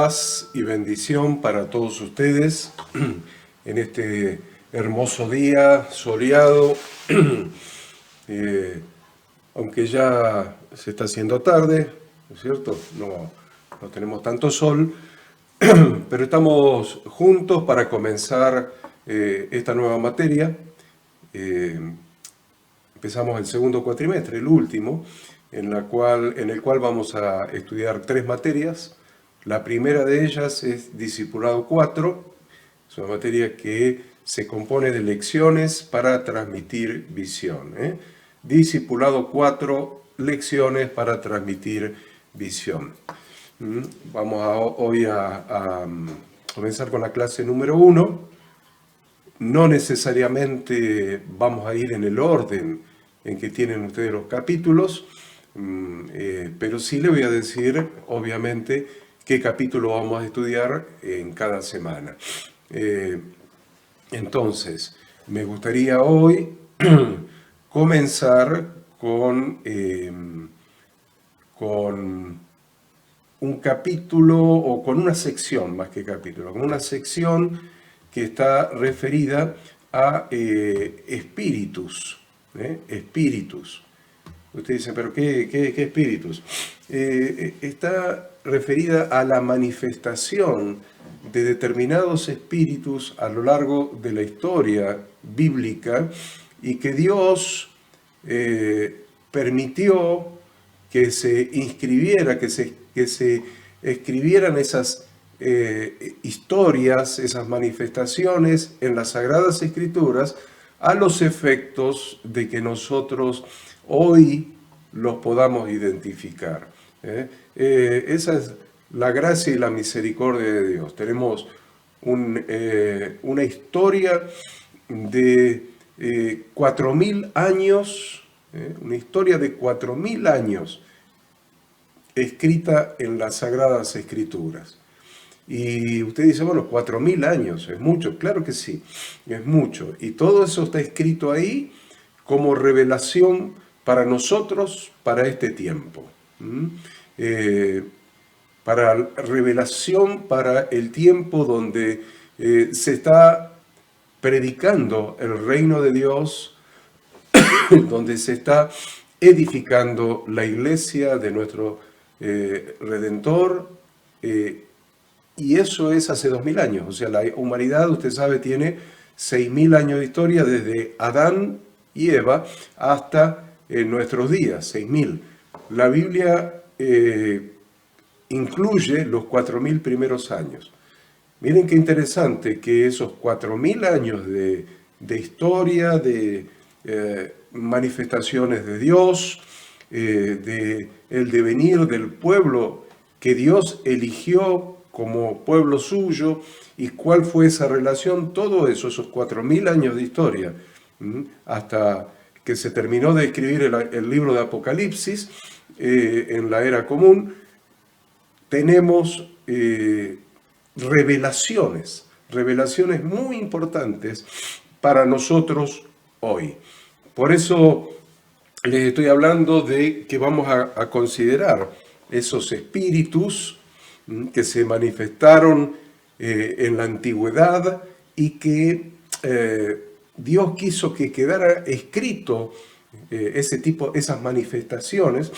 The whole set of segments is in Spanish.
Paz y bendición para todos ustedes en este hermoso día soleado, aunque ya se está haciendo tarde, ¿no es cierto? No tenemos tanto sol, pero estamos juntos para comenzar esta nueva materia. Empezamos el segundo cuatrimestre, el último, en el cual vamos a estudiar 3 materias. La primera de ellas es Discipulado 4, es una materia que se compone de lecciones para transmitir visión. Discipulado 4, lecciones para transmitir visión. Vamos hoy a comenzar con la clase número 1. No necesariamente vamos a ir en el orden en que tienen ustedes los capítulos, pero sí le voy a decir, obviamente, qué capítulo vamos a estudiar en cada semana. Entonces, me gustaría hoy comenzar con un capítulo, o con una sección, más que capítulo, con una sección que está referida a espíritus. Espíritus. Usted dice, ¿pero qué espíritus? Está referida a la manifestación de determinados espíritus a lo largo de la historia bíblica y que Dios permitió que se inscribiera, que se escribieran esas historias, esas manifestaciones en las Sagradas Escrituras, a los efectos de que nosotros hoy los podamos identificar. Esa es la gracia y la misericordia de Dios. Tenemos una historia de 4.000 años, una historia de 4.000 años escrita en las Sagradas Escrituras. Y usted dice, bueno, 4.000 años, ¿es mucho? Claro que sí, es mucho. Y todo eso está escrito ahí como revelación para nosotros, para este tiempo. Para revelación para el tiempo donde se está predicando el reino de Dios, donde se está edificando la iglesia de nuestro Redentor, y eso es hace 2.000 años. O sea, la humanidad, usted sabe, tiene 6.000 años de historia desde Adán y Eva hasta nuestros días, 6.000. La Biblia incluye los 4.000 primeros años. Miren qué interesante que esos 4.000 años de historia, de manifestaciones de Dios, de el devenir del pueblo que Dios eligió como pueblo suyo, y cuál fue esa relación, todo eso, esos 4.000 años de historia, hasta que se terminó de escribir el libro de Apocalipsis en la era común, tenemos revelaciones muy importantes para nosotros hoy. Por eso les estoy hablando de que vamos a considerar esos espíritus que se manifestaron en la antigüedad y que Dios quiso que quedara escrito esas manifestaciones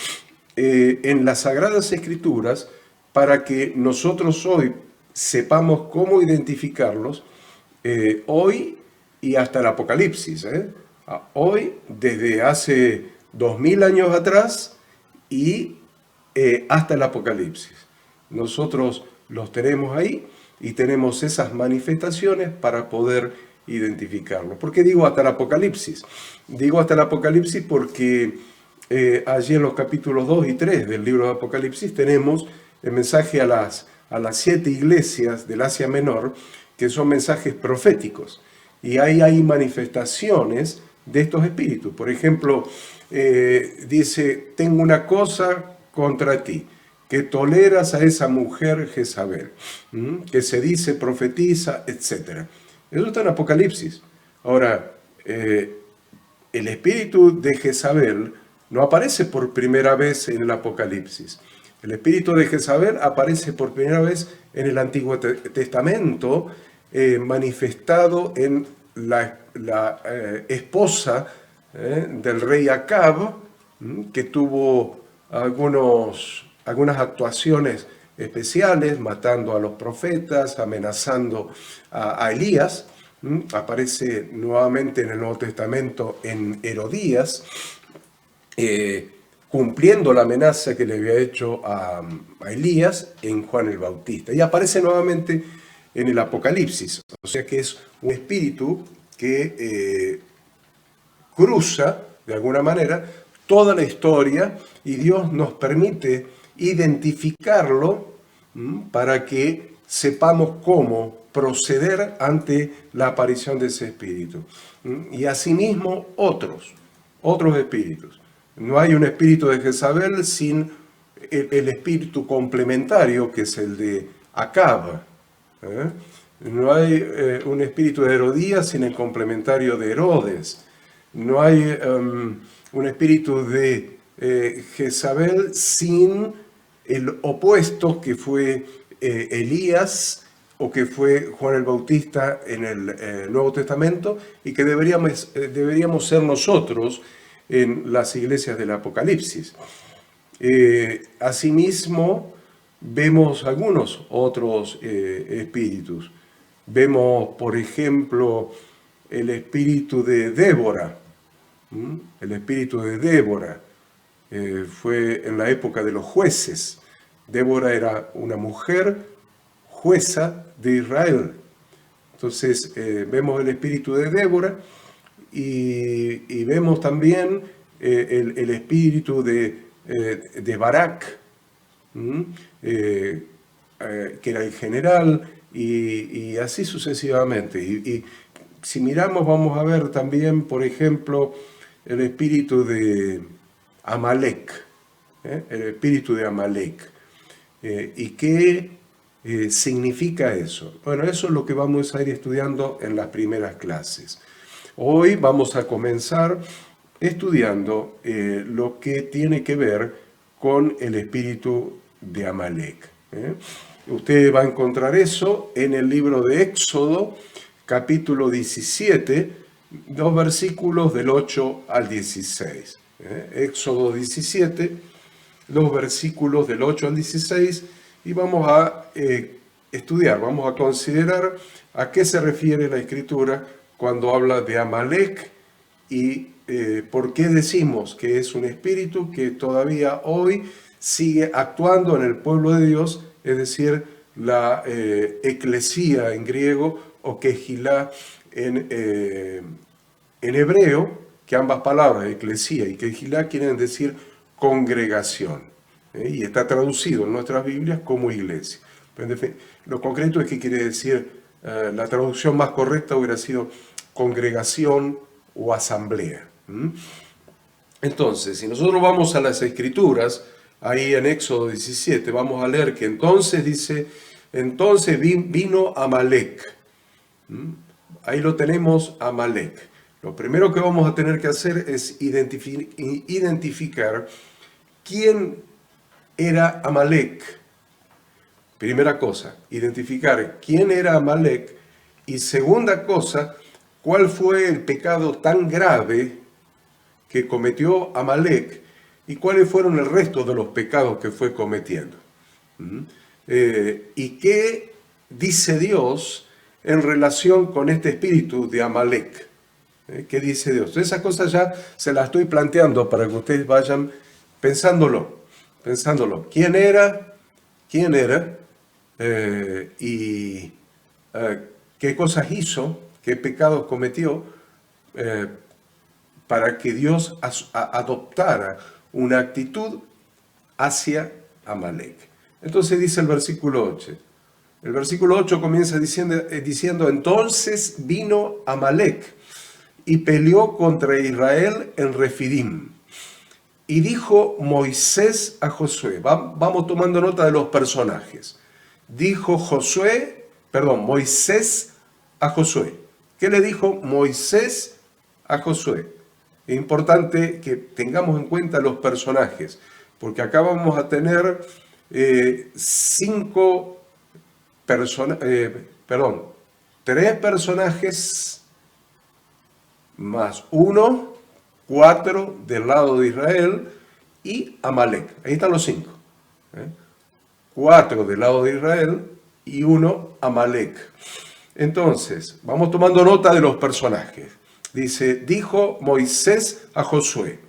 en las Sagradas Escrituras, para que nosotros hoy sepamos cómo identificarlos, hoy y hasta el Apocalipsis. Hoy, desde hace 2.000 años atrás y hasta el Apocalipsis. Nosotros los tenemos ahí y tenemos esas manifestaciones para poder identificarlos. ¿Por qué digo hasta el Apocalipsis? Digo hasta el Apocalipsis porque allí en los capítulos 2 y 3 del libro de Apocalipsis tenemos el mensaje a las 7 iglesias del Asia Menor, que son mensajes proféticos. Y ahí hay manifestaciones de estos espíritus. Por ejemplo, dice, tengo una cosa contra ti, que toleras a esa mujer Jezabel, que se dice, profetiza, etc. Eso está en Apocalipsis. Ahora, el espíritu de Jezabel no aparece por primera vez en el Apocalipsis. El espíritu de Jezabel aparece por primera vez en el Antiguo Testamento, manifestado en la esposa del rey Acab, que tuvo algunas actuaciones especiales, matando a los profetas, amenazando a Elías. Aparece nuevamente en el Nuevo Testamento en Herodías, cumpliendo la amenaza que le había hecho a Elías en Juan el Bautista. Y aparece nuevamente en el Apocalipsis. O sea que es un espíritu que cruza, de alguna manera, toda la historia, y Dios nos permite identificarlo para que sepamos cómo proceder ante la aparición de ese espíritu. Y asimismo otros espíritus. No hay un espíritu de Jezabel sin el espíritu complementario, que es el de Acab. No hay un espíritu de Herodías sin el complementario de Herodes. No hay un espíritu de Jezabel sin el opuesto, que fue Elías, o que fue Juan el Bautista en el Nuevo Testamento, y que deberíamos ser nosotros en las iglesias del Apocalipsis. Asimismo, vemos algunos otros espíritus. Vemos, por ejemplo, el espíritu de Débora. El espíritu de Débora fue en la época de los jueces. Débora era una mujer jueza de Israel. Entonces vemos el espíritu de Débora y vemos también el espíritu de Barak, que era el general, y así sucesivamente. Y si miramos, vamos a ver también, por ejemplo, el espíritu de Amalek, el espíritu de Amalek. ¿Y qué significa eso? Bueno, eso es lo que vamos a ir estudiando en las primeras clases. Hoy vamos a comenzar estudiando lo que tiene que ver con el espíritu de Amalek. Usted va a encontrar eso en el libro de Éxodo, capítulo 17, los versículos del 8 al 16. Éxodo 17, los versículos del 8 al 16, y vamos a estudiar, vamos a considerar a qué se refiere la Escritura cuando habla de Amalek y por qué decimos que es un espíritu que todavía hoy sigue actuando en el pueblo de Dios, es decir, la eclesía en griego o kehilá en hebreo, que ambas palabras, eclesía y kehilá, quieren decir congregación, y está traducido en nuestras Biblias como iglesia. Pero lo concreto es que quiere decir, la traducción más correcta hubiera sido congregación o asamblea. Entonces, si nosotros vamos a las Escrituras, ahí en Éxodo 17, vamos a leer que entonces dice, entonces vino Amalek. Ahí lo tenemos, Amalek. Lo primero que vamos a tener que hacer es identificar quién era Amalek. Primera cosa, identificar quién era Amalek. Y segunda cosa, cuál fue el pecado tan grave que cometió Amalek y cuáles fueron el resto de los pecados que fue cometiendo. Y qué dice Dios en relación con este espíritu de Amalek. ¿Qué dice Dios? Esas cosas ya se las estoy planteando para que ustedes vayan pensándolo. ¿Quién era? Y qué cosas hizo, qué pecados cometió para que Dios adoptara una actitud hacia Amalek. Entonces dice el versículo 8. El versículo 8 comienza diciendo, entonces vino Amalek y peleó contra Israel en Refidim. Y dijo Moisés a Josué, vamos tomando nota de los personajes. Dijo Moisés a Josué. ¿Qué le dijo Moisés a Josué? Es importante que tengamos en cuenta los personajes, porque acá vamos a tener 5 tres personajes más uno, 4 del lado de Israel y Amalek. Ahí están los 5. 4 del lado de Israel y 1 Amalek. Entonces, vamos tomando nota de los personajes. Dice, dijo Moisés a Josué,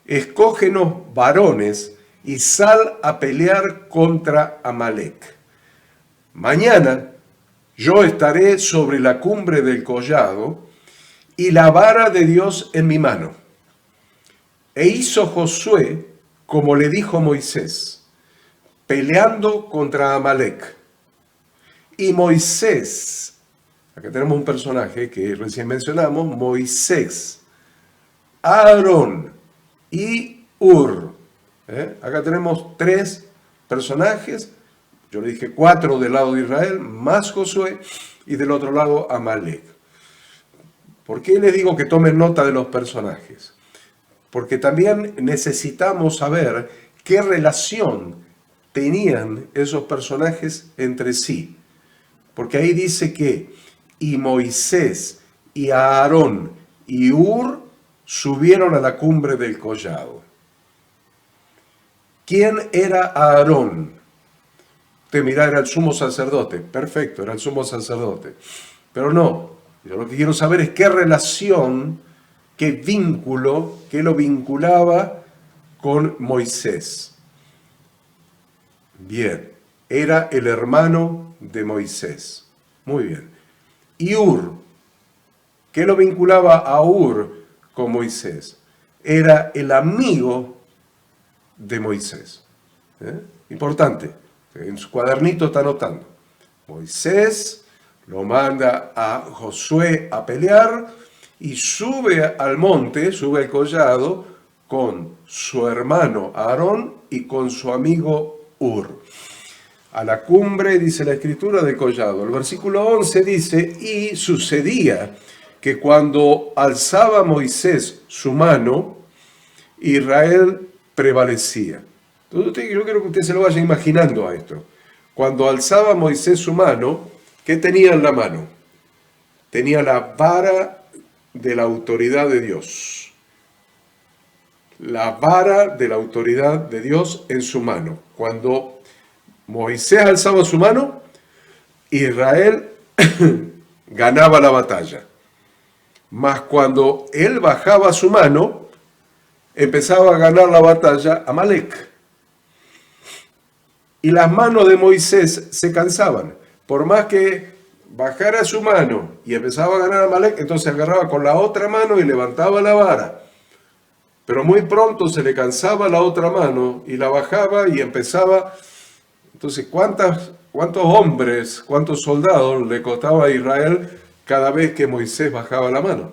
escógenos varones y sal a pelear contra Amalek. Mañana yo estaré sobre la cumbre del collado y la vara de Dios en mi mano. E hizo Josué como le dijo Moisés, peleando contra Amalek. Y Moisés, acá tenemos un personaje que recién mencionamos, Moisés, Aarón y Hur. Acá tenemos 3 personajes, yo le dije 4 del lado de Israel, más Josué, y del otro lado Amalek. ¿Por qué les digo que tomen nota de los personajes? Porque también necesitamos saber qué relación tenían esos personajes entre sí. Porque ahí dice que y Moisés y Aarón y Hur subieron a la cumbre del collado. ¿Quién era Aarón? Usted mirá, era el sumo sacerdote. Perfecto, era el sumo sacerdote. Pero no, yo lo que quiero saber es qué relación, qué vínculo, qué lo vinculaba con Moisés. Bien, era el hermano de Moisés. Muy bien. Y Hur, ¿qué lo vinculaba a Hur con Moisés? Era el amigo de Moisés. Importante, en su cuadernito está anotando. Moisés lo manda a Josué a pelear y sube al monte, sube al collado con su hermano Aarón y con su amigo Hur. A la cumbre, dice la escritura, del collado. El versículo 11 dice, y sucedía que cuando alzaba Moisés su mano, Israel prevalecía. Entonces, yo quiero que usted se lo vaya imaginando a esto. Cuando alzaba Moisés su mano, ¿qué tenía en la mano? Tenía la vara de la autoridad de Dios. La vara de la autoridad de Dios en su mano. Cuando Moisés alzaba su mano, Israel ganaba la batalla. Mas cuando él bajaba su mano, empezaba a ganar la batalla Amalek. Y las manos de Moisés se cansaban. Por más que bajara su mano y empezaba a ganar Amalek, entonces agarraba con la otra mano y levantaba la vara. Pero muy pronto se le cansaba la otra mano y la bajaba y empezaba. Entonces, ¿cuántos hombres, cuántos soldados le costaba a Israel cada vez que Moisés bajaba la mano?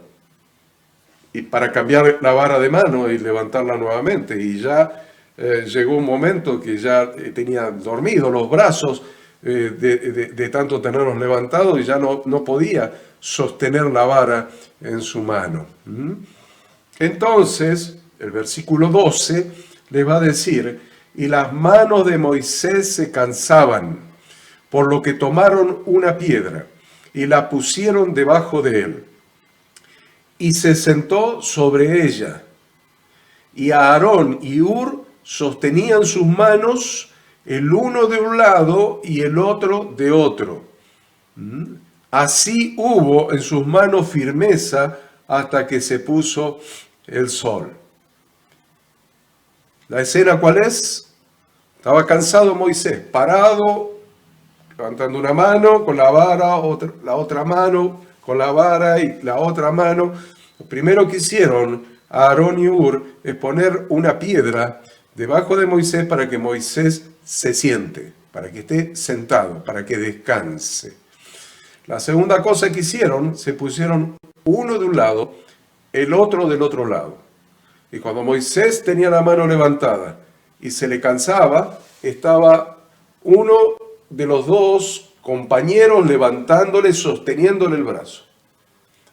Y para cambiar la vara de mano y levantarla nuevamente. Y ya llegó un momento que ya tenía dormido los brazos de tanto tenerlos levantados y ya no podía sostener la vara en su mano. Entonces, el versículo 12 le va a decir, y las manos de Moisés se cansaban, por lo que tomaron una piedra y la pusieron debajo de él. Y se sentó sobre ella. Y Aarón y Hur sostenían sus manos, el uno de un lado y el otro de otro. Así hubo en sus manos firmeza hasta que se puso el sol. ¿La escena cuál es? Estaba cansado Moisés, parado, levantando una mano con la vara, la otra mano con la vara y la otra mano. Lo primero que hicieron Aarón y Hur es poner una piedra debajo de Moisés para que Moisés se siente, para que esté sentado, para que descanse. La segunda cosa que hicieron, se pusieron uno de un lado, el otro del otro lado. Y cuando Moisés tenía la mano levantada y se le cansaba, estaba uno de los dos compañeros levantándole, sosteniéndole el brazo.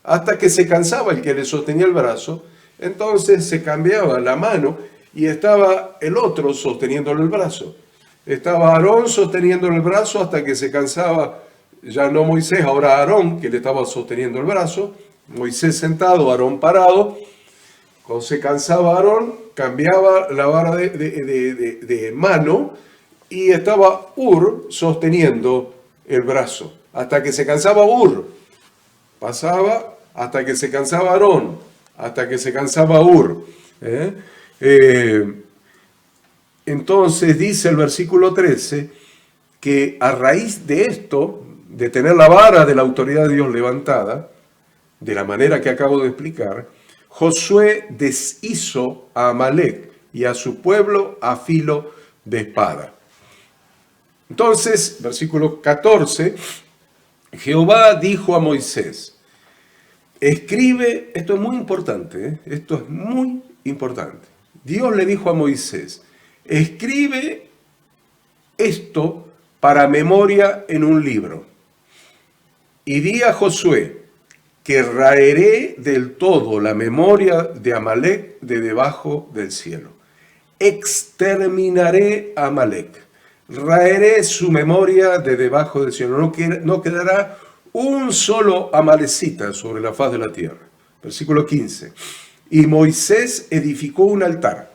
Hasta que se cansaba el que le sostenía el brazo, entonces se cambiaba la mano y estaba el otro sosteniéndole el brazo. Estaba Aarón sosteniendo el brazo hasta que se cansaba, ya no Moisés, ahora Aarón, que le estaba sosteniendo el brazo. Moisés sentado, Aarón parado. Cuando se cansaba Aarón, cambiaba la vara de mano y estaba Hur sosteniendo el brazo. Hasta que se cansaba Hur. Pasaba hasta que se cansaba Aarón, hasta que se cansaba Hur. Entonces dice el versículo 13 que a raíz de esto, de tener la vara de la autoridad de Dios levantada, de la manera que acabo de explicar, Josué deshizo a Amalec y a su pueblo a filo de espada. Entonces, versículo 14, Jehová dijo a Moisés, escribe, esto es muy importante, esto es muy importante. Dios le dijo a Moisés, escribe esto para memoria en un libro. Y di a Josué que raeré del todo la memoria de Amalec de debajo del cielo. Exterminaré a Amalec. Raeré su memoria de debajo del cielo. No quedará un solo amalecita sobre la faz de la tierra. Versículo 15. Y Moisés edificó un altar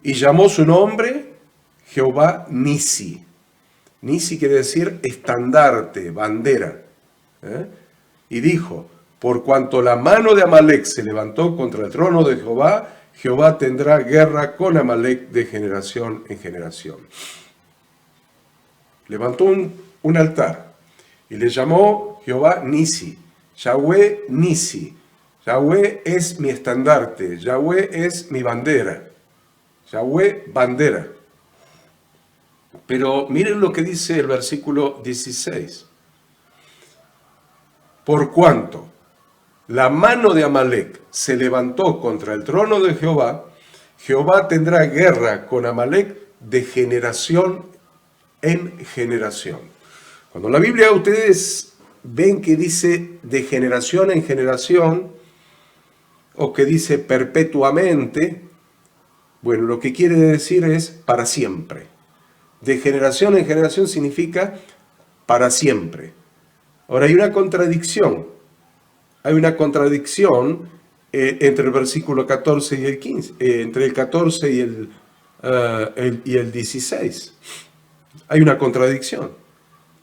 y llamó su nombre Jehová Nisi. Nisi quiere decir estandarte, bandera. Y dijo, por cuanto la mano de Amalec se levantó contra el trono de Jehová, Jehová tendrá guerra con Amalec de generación en generación. Levantó un altar y le llamó Jehová Nisi, Yahweh Nisi. Yahweh es mi estandarte, Yahweh es mi bandera, Yahweh bandera. Pero miren lo que dice el versículo 16. Por cuanto la mano de Amalec se levantó contra el trono de Jehová, Jehová tendrá guerra con Amalec de generación en generación. Cuando la Biblia ustedes ven que dice de generación en generación, o que dice perpetuamente, bueno, lo que quiere decir es para siempre. De generación en generación significa para siempre. Ahora hay una contradicción. Hay una contradicción entre el versículo 14 y el 15, entre el 14 y el 16. Hay una contradicción.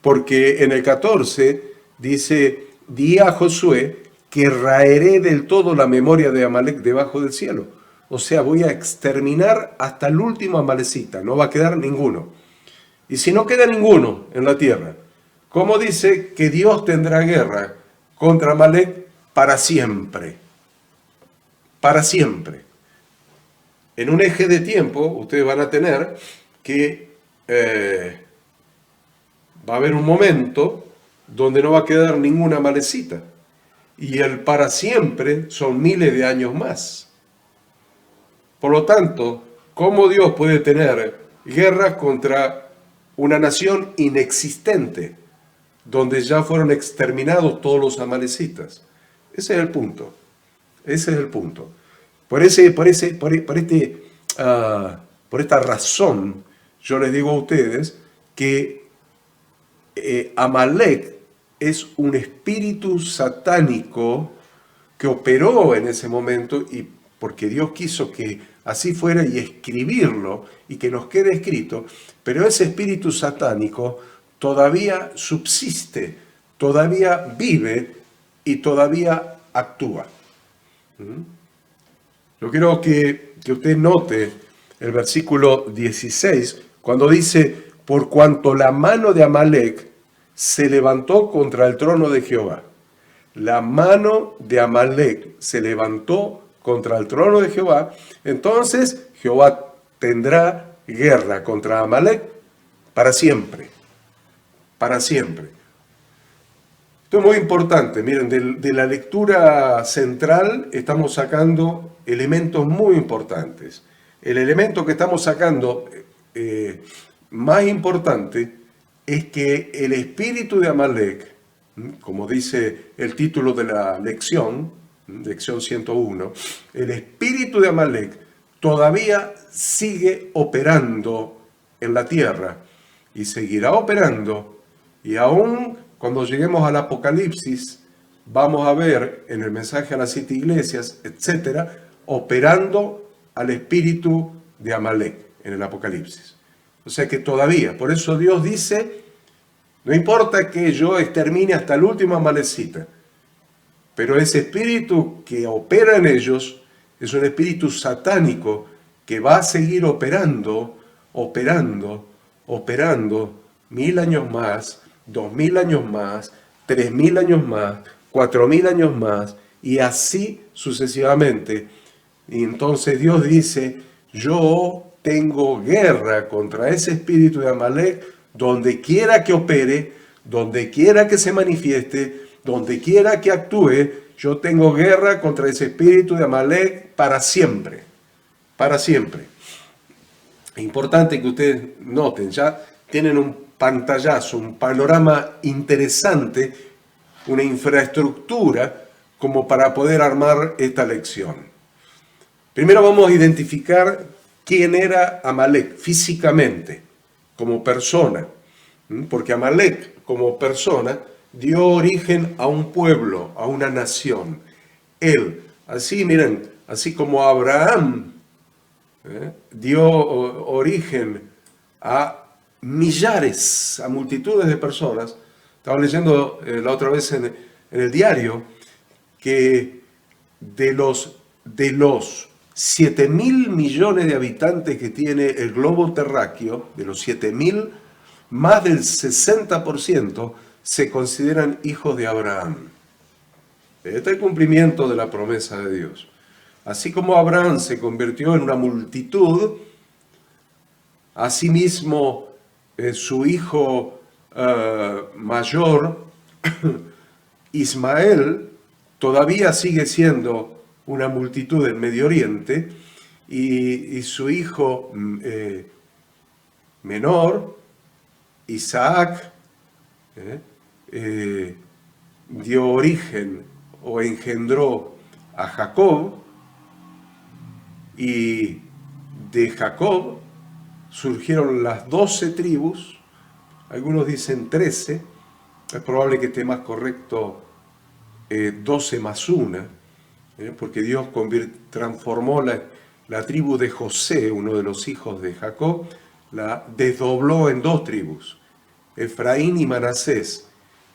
Porque en el 14 dice, di a Josué que raeré del todo la memoria de Amalec debajo del cielo. O sea, voy a exterminar hasta el último amalecita, no va a quedar ninguno. Y si no queda ninguno en la tierra, ¿cómo dice que Dios tendrá guerra contra Amalec para siempre? Para siempre. En un eje de tiempo, ustedes van a tener que va a haber un momento donde no va a quedar ninguna amalecita. Y el para siempre son miles de años más. Por lo tanto, ¿cómo Dios puede tener guerra contra una nación inexistente, donde ya fueron exterminados todos los amalecitas? Ese es el punto. Ese es el punto. Por esta razón, yo les digo a ustedes que Amalec es un espíritu satánico que operó en ese momento y porque Dios quiso que así fuera y escribirlo y que nos quede escrito, pero ese espíritu satánico todavía subsiste, todavía vive y todavía actúa. Yo quiero que usted note el versículo 16, cuando dice, por cuanto la mano de Amalec se levantó contra el trono de Jehová. La mano de Amalec se levantó contra el trono de Jehová, entonces Jehová tendrá guerra contra Amalec para siempre. Para siempre. Esto es muy importante. Miren, de la lectura central estamos sacando elementos muy importantes. El elemento que estamos sacando más importante es que el espíritu de Amalec, como dice el título de la lección 101, el espíritu de Amalec todavía sigue operando en la tierra y seguirá operando. Y aún cuando lleguemos al Apocalipsis, vamos a ver en el mensaje a las 7 iglesias, etcétera, operando al espíritu de Amalek en el Apocalipsis. O sea que todavía, por eso Dios dice, no importa que yo extermine hasta el último amalecita, pero ese espíritu que opera en ellos es un espíritu satánico que va a seguir operando 1000 años más, 2000 años más, 3000 años más, 4000 años más, y así sucesivamente. Y entonces Dios dice, yo tengo guerra contra ese espíritu de Amalek, donde quiera que opere, donde quiera que se manifieste, donde quiera que actúe, yo tengo guerra contra ese espíritu de Amalek para siempre, para siempre. Es importante que ustedes noten, ya tienen un pantallazo, un panorama interesante, una infraestructura como para poder armar esta lección. Primero vamos a identificar quién era Amalek físicamente, como persona, porque Amalek como persona dio origen a un pueblo, a una nación. Él, así miren, así como Abraham dio origen a millares, a multitudes de personas. Estaba leyendo la otra vez en el diario que de los 7.000 millones de habitantes que tiene el globo terráqueo, de los 7.000, más del 60% se consideran hijos de Abraham. Este es el cumplimiento de la promesa de Dios. Así como Abraham se convirtió en una multitud, asimismo su hijo mayor, Ismael, todavía sigue siendo una multitud en Medio Oriente, y su hijo menor, Isaac, dio origen o engendró a Jacob, y de Jacob surgieron las 12 tribus, algunos dicen 13, es probable que esté más correcto 12 más una, porque Dios transformó la tribu de José, uno de los hijos de Jacob, la desdobló en 2 tribus, Efraín y Manasés,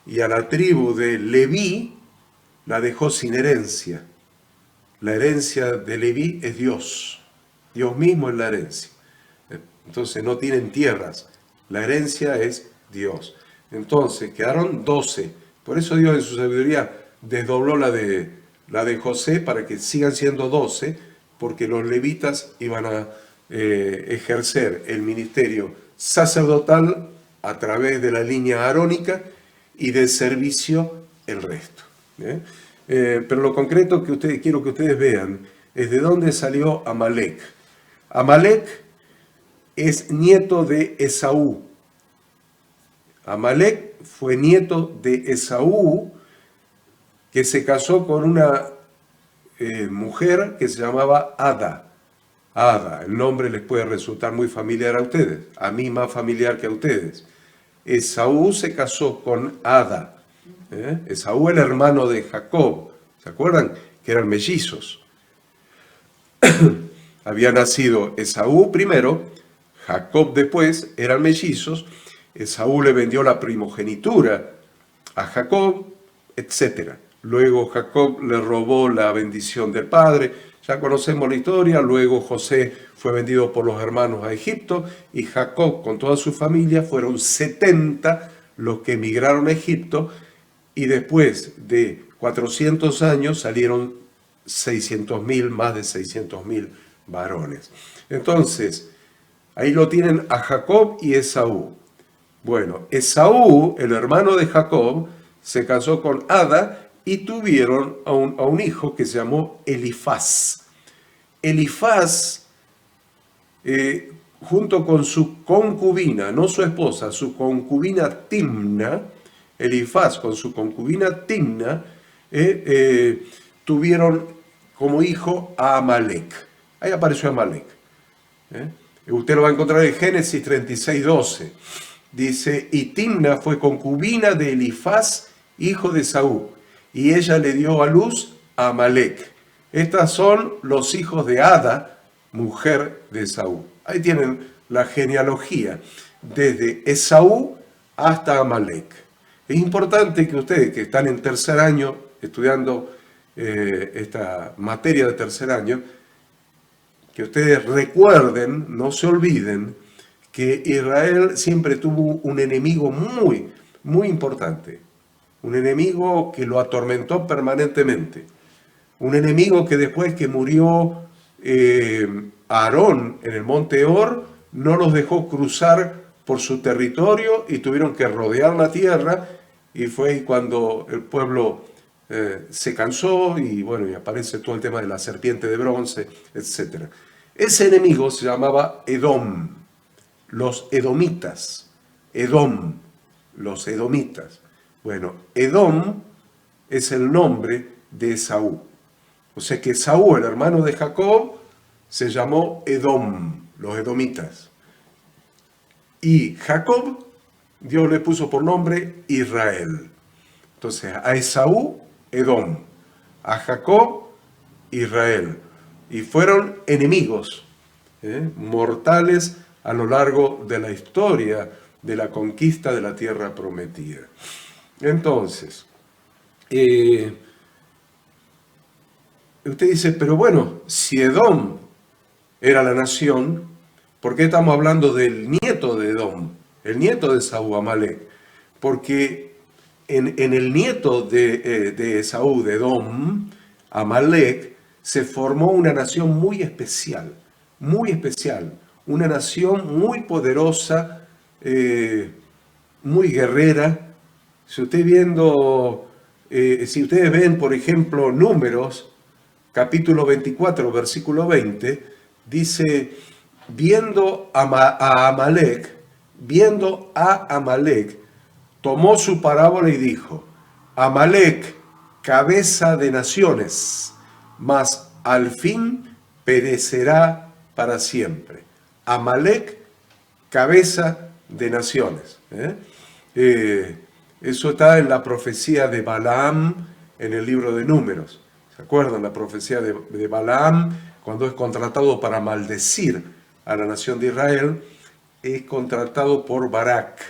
y a la tribu de Leví la dejó sin herencia. La herencia de Leví es Dios, Dios mismo es la herencia. Entonces no tienen tierras, la herencia es Dios. Entonces quedaron 12, por eso Dios en su sabiduría desdobló la de José para que sigan siendo 12, porque los levitas iban a ejercer el ministerio sacerdotal a través de la línea arónica y de servicio el resto. Pero lo concreto que quiero que ustedes vean es de dónde salió Amalek. Amalek es nieto de Esaú. Amalek fue nieto de Esaú, que se casó con una mujer que se llamaba Ada. Ada, el nombre les puede resultar muy familiar a ustedes, a mí más familiar que a ustedes. Esaú se casó con Ada. Esaú, el hermano de Jacob. ¿Se acuerdan? Que eran mellizos. Había nacido Esaú primero, Jacob después, eran mellizos. Esaú le vendió la primogenitura a Jacob, etc. Luego Jacob le robó la bendición del padre. Ya conocemos la historia. Luego José fue vendido por los hermanos a Egipto y Jacob con toda su familia fueron 70 los que emigraron a Egipto, y después de 400 años salieron 600.000, más de 600.000 varones. Entonces, ahí lo tienen a Jacob y Esaú. Bueno, Esaú, el hermano de Jacob, se casó con Ada y tuvieron a un hijo que se llamó Elifaz. Elifaz, junto con su concubina, no su esposa, su concubina Timna, Elifaz con su concubina Timna, tuvieron como hijo a Amalek. Ahí apareció Amalek. Usted lo va a encontrar en Génesis 36:12. Dice, y Timna fue concubina de Elifaz, hijo de Saúl, y ella le dio a luz a Amalec. Estos son los hijos de Ada, mujer de Esaú. Ahí tienen la genealogía, desde Esaú hasta Amalec. Es importante que ustedes que están en tercer año estudiando esta materia de tercer año, que ustedes recuerden, no se olviden, que Israel siempre tuvo un enemigo muy, muy importante. Un enemigo que lo atormentó permanentemente. Un enemigo que después que murió Aarón en el monte Hor, no los dejó cruzar por su territorio y tuvieron que rodear la tierra, y fue ahí cuando el pueblo se cansó y bueno, y aparece todo el tema de la serpiente de bronce, etc. Ese enemigo se llamaba Edom, los edomitas, Edom, los edomitas. Bueno, Edom es el nombre de Esaú. O sea que Esaú, el hermano de Jacob, se llamó Edom, los edomitas. Y Jacob, Dios le puso por nombre Israel. Entonces, a Esaú, Edom. A Jacob, Israel. Y fueron enemigos, mortales a lo largo de la historia de la conquista de la tierra prometida. Entonces, usted dice, pero bueno, si Edom era la nación, ¿por qué estamos hablando del nieto de Edom? El nieto de Esaú, Amalec. Porque en el nieto de Esaú, de Edom, Amalec, se formó una nación muy especial, una nación muy poderosa, muy guerrera. Si ustedes ven, por ejemplo, Números, capítulo 24, versículo 20, dice, viendo a Amalec, tomó su parábola y dijo, Amalec, cabeza de naciones, mas al fin perecerá para siempre. Amalec, cabeza de naciones. Eso está en la profecía de Balaam en el libro de Números. ¿Se acuerdan? La profecía de Balaam, cuando es contratado para maldecir a la nación de Israel, es contratado por Barak.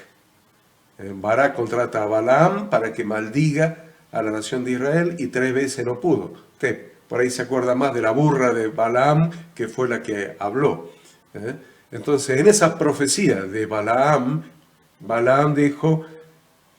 Barak contrata a Balaam para que maldiga a la nación de Israel y 3 veces no pudo. Usted por ahí se acuerda más de la burra de Balaam, que fue la que habló. Entonces, en esa profecía de Balaam dijo,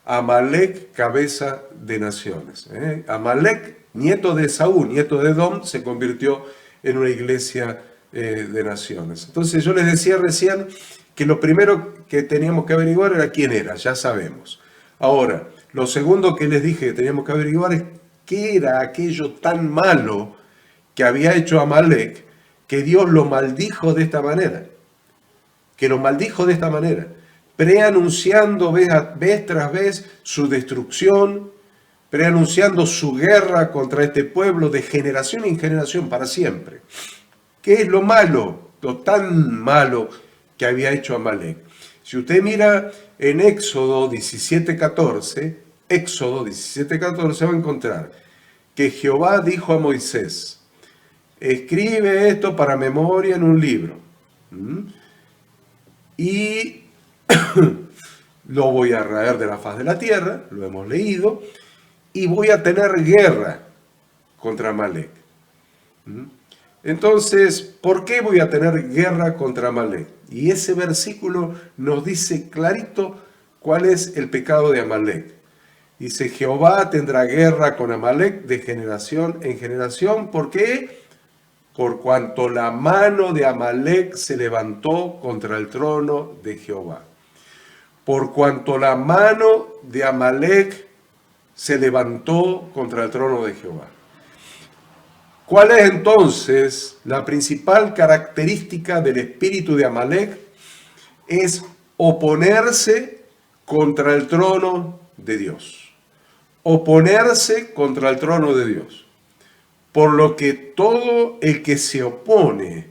Amalec, cabeza de naciones. Amalec, nieto de Esaú, nieto de Edom, se convirtió en una iglesia de naciones. Entonces yo les decía recién que lo primero que teníamos que averiguar era quién era, ya sabemos. Ahora, lo segundo que les dije que teníamos que averiguar es qué era aquello tan malo que había hecho Amalec, que Dios lo maldijo de esta manera. Preanunciando vez tras vez su destrucción, preanunciando su guerra contra este pueblo de generación en generación para siempre. ¿Qué es lo malo, lo tan malo que había hecho Amalec? Si usted mira en Éxodo 17:14, va a encontrar que Jehová dijo a Moisés, escribe esto para memoria en un libro. Y lo voy a raer de la faz de la tierra, lo hemos leído, y voy a tener guerra contra Amalec. Entonces, ¿por qué voy a tener guerra contra Amalec? Y ese versículo nos dice clarito cuál es el pecado de Amalec. Dice, Jehová tendrá guerra con Amalec de generación en generación. ¿Por qué? Por cuanto la mano de Amalec se levantó contra el trono de Jehová. Por cuanto la mano de Amalec se levantó contra el trono de Jehová. ¿Cuál es entonces la principal característica del espíritu de Amalec? Es oponerse contra el trono de Dios. Oponerse contra el trono de Dios. Por lo que todo el que se opone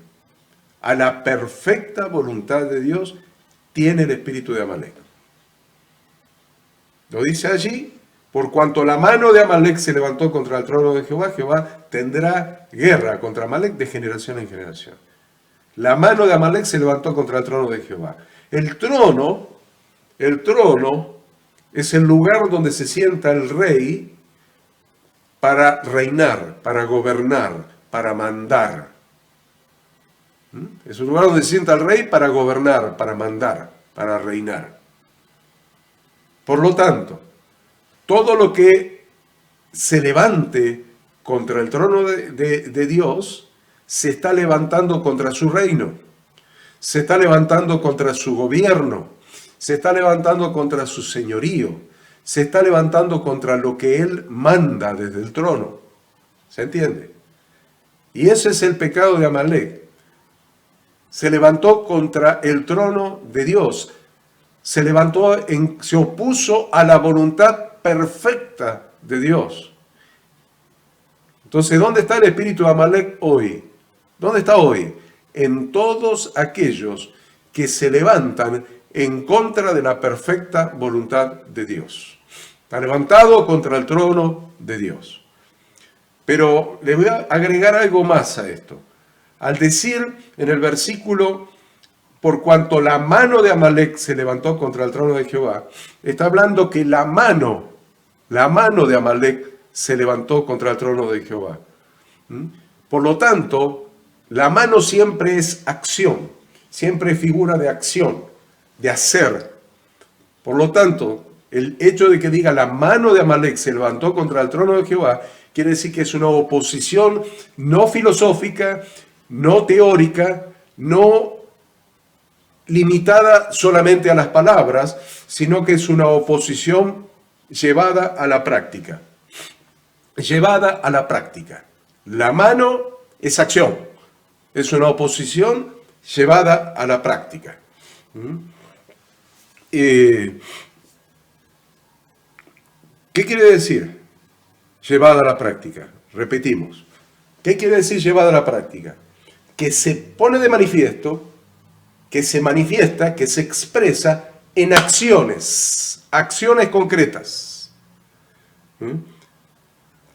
a la perfecta voluntad de Dios, tiene el espíritu de Amalek. Lo dice allí, por cuanto la mano de Amalek se levantó contra el trono de Jehová, Jehová tendrá guerra contra Amalek de generación en generación. La mano de Amalek se levantó contra el trono de Jehová. El trono es el lugar donde se sienta el rey para reinar, para gobernar, para mandar. Es un lugar donde se sienta el rey para gobernar, para mandar, para reinar. Por lo tanto, todo lo que se levante contra el trono de Dios, se está levantando contra su reino, se está levantando contra su gobierno, se está levantando contra su señorío, se está levantando contra lo que él manda desde el trono. ¿Se entiende? Y ese es el pecado de Amalek. Se levantó contra el trono de Dios. Se opuso a la voluntad perfecta de Dios. Entonces, ¿dónde está el espíritu de Amalek hoy? ¿Dónde está hoy? En todos aquellos que se levantan en contra de la perfecta voluntad de Dios. Está levantado contra el trono de Dios. Pero le voy a agregar algo más a esto. Al decir en el versículo, por cuanto la mano de Amalek se levantó contra el trono de Jehová, está hablando que la mano de Amalek se levantó contra el trono de Jehová. Por lo tanto, la mano siempre es acción, siempre es figura de acción, de hacer. Por lo tanto, el hecho de que diga la mano de Amalek se levantó contra el trono de Jehová, quiere decir que es una oposición no filosófica, no teórica, no limitada solamente a las palabras, sino que es una oposición llevada a la práctica. Llevada a la práctica. La mano es acción, es una oposición llevada a la práctica. ¿Qué quiere decir llevada a la práctica? Repetimos. ¿Qué quiere decir llevada a la práctica? Que se pone de manifiesto, que se manifiesta, que se expresa en acciones concretas.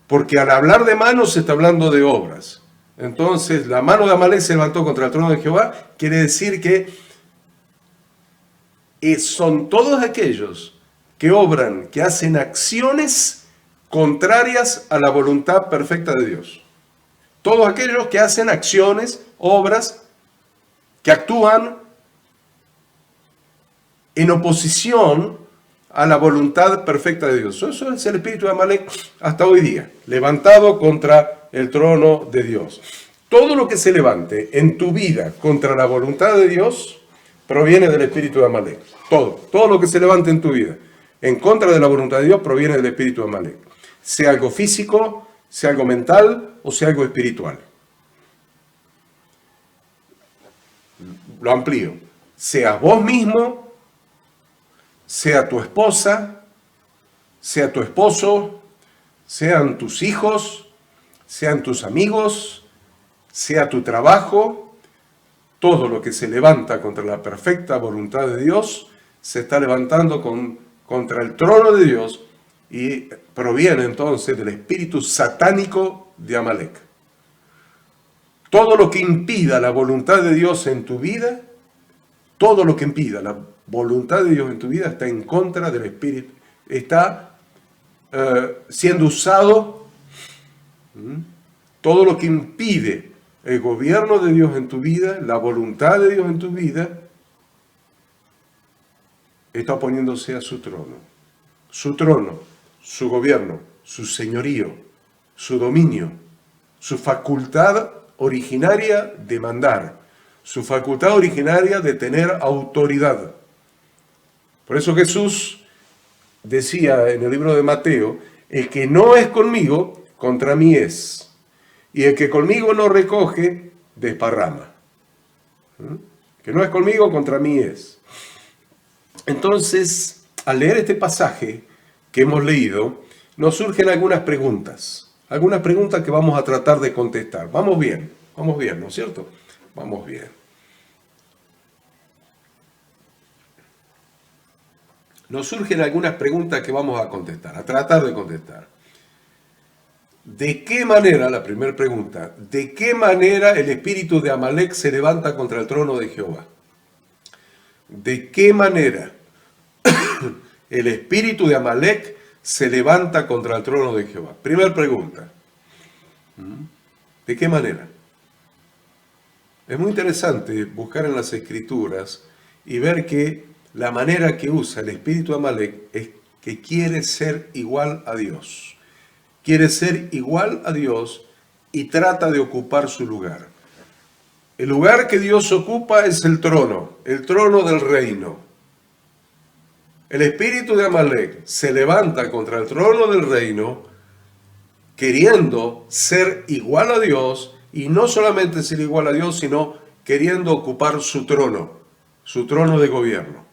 Porque al hablar de manos se está hablando de obras. Entonces, la mano de Amalek se levantó contra el trono de Jehová, quiere decir que son todos aquellos que obran, que hacen acciones contrarias a la voluntad perfecta de Dios. Todos aquellos que hacen acciones, obras, que actúan en oposición a la voluntad perfecta de Dios. Eso es el espíritu de Amalek hasta hoy día, levantado contra el trono de Dios. Todo lo que se levante en tu vida contra la voluntad de Dios proviene del espíritu de Amalek. Todo lo que se levante en tu vida en contra de la voluntad de Dios proviene del espíritu de Amalek. Sea algo físico, sea algo mental o sea algo espiritual. Lo amplío. Sea vos mismo, sea tu esposa, sea tu esposo, sean tus hijos, sean tus amigos, sea tu trabajo, todo lo que se levanta contra la perfecta voluntad de Dios se está levantando contra el trono de Dios y proviene entonces del espíritu satánico de Amalek. Todo lo que impida la voluntad de Dios en tu vida, todo lo que impida la voluntad de Dios en tu vida está en contra del espíritu, está siendo usado. Todo lo que impide el gobierno de Dios en tu vida, la voluntad de Dios en tu vida, está poniéndose a su trono, su gobierno, su señorío, su dominio, su facultad originaria de mandar, su facultad originaria de tener autoridad. Por eso Jesús decía en el libro de Mateo, el que no es conmigo, contra mí es. Y el que conmigo no recoge, desparrama. Que no es conmigo, contra mí es. Entonces, al leer este pasaje que hemos leído, nos surgen algunas preguntas que vamos a tratar de contestar. Vamos bien, ¿no es cierto? Vamos bien. nos surgen algunas preguntas que vamos a contestar, a tratar de contestar. ¿De qué manera, la primera pregunta, de qué manera el espíritu de Amalek se levanta contra el trono de Jehová? ¿De qué manera el espíritu de Amalek se levanta contra el trono de Jehová? Primera pregunta. ¿De qué manera? Es muy interesante buscar en las Escrituras y ver que la manera que usa el espíritu de Amalek es que quiere ser igual a Dios. Quiere ser igual a Dios y trata de ocupar su lugar. El lugar que Dios ocupa es el trono del reino. El espíritu de Amalek se levanta contra el trono del reino queriendo ser igual a Dios, y no solamente ser igual a Dios, sino queriendo ocupar su trono de gobierno.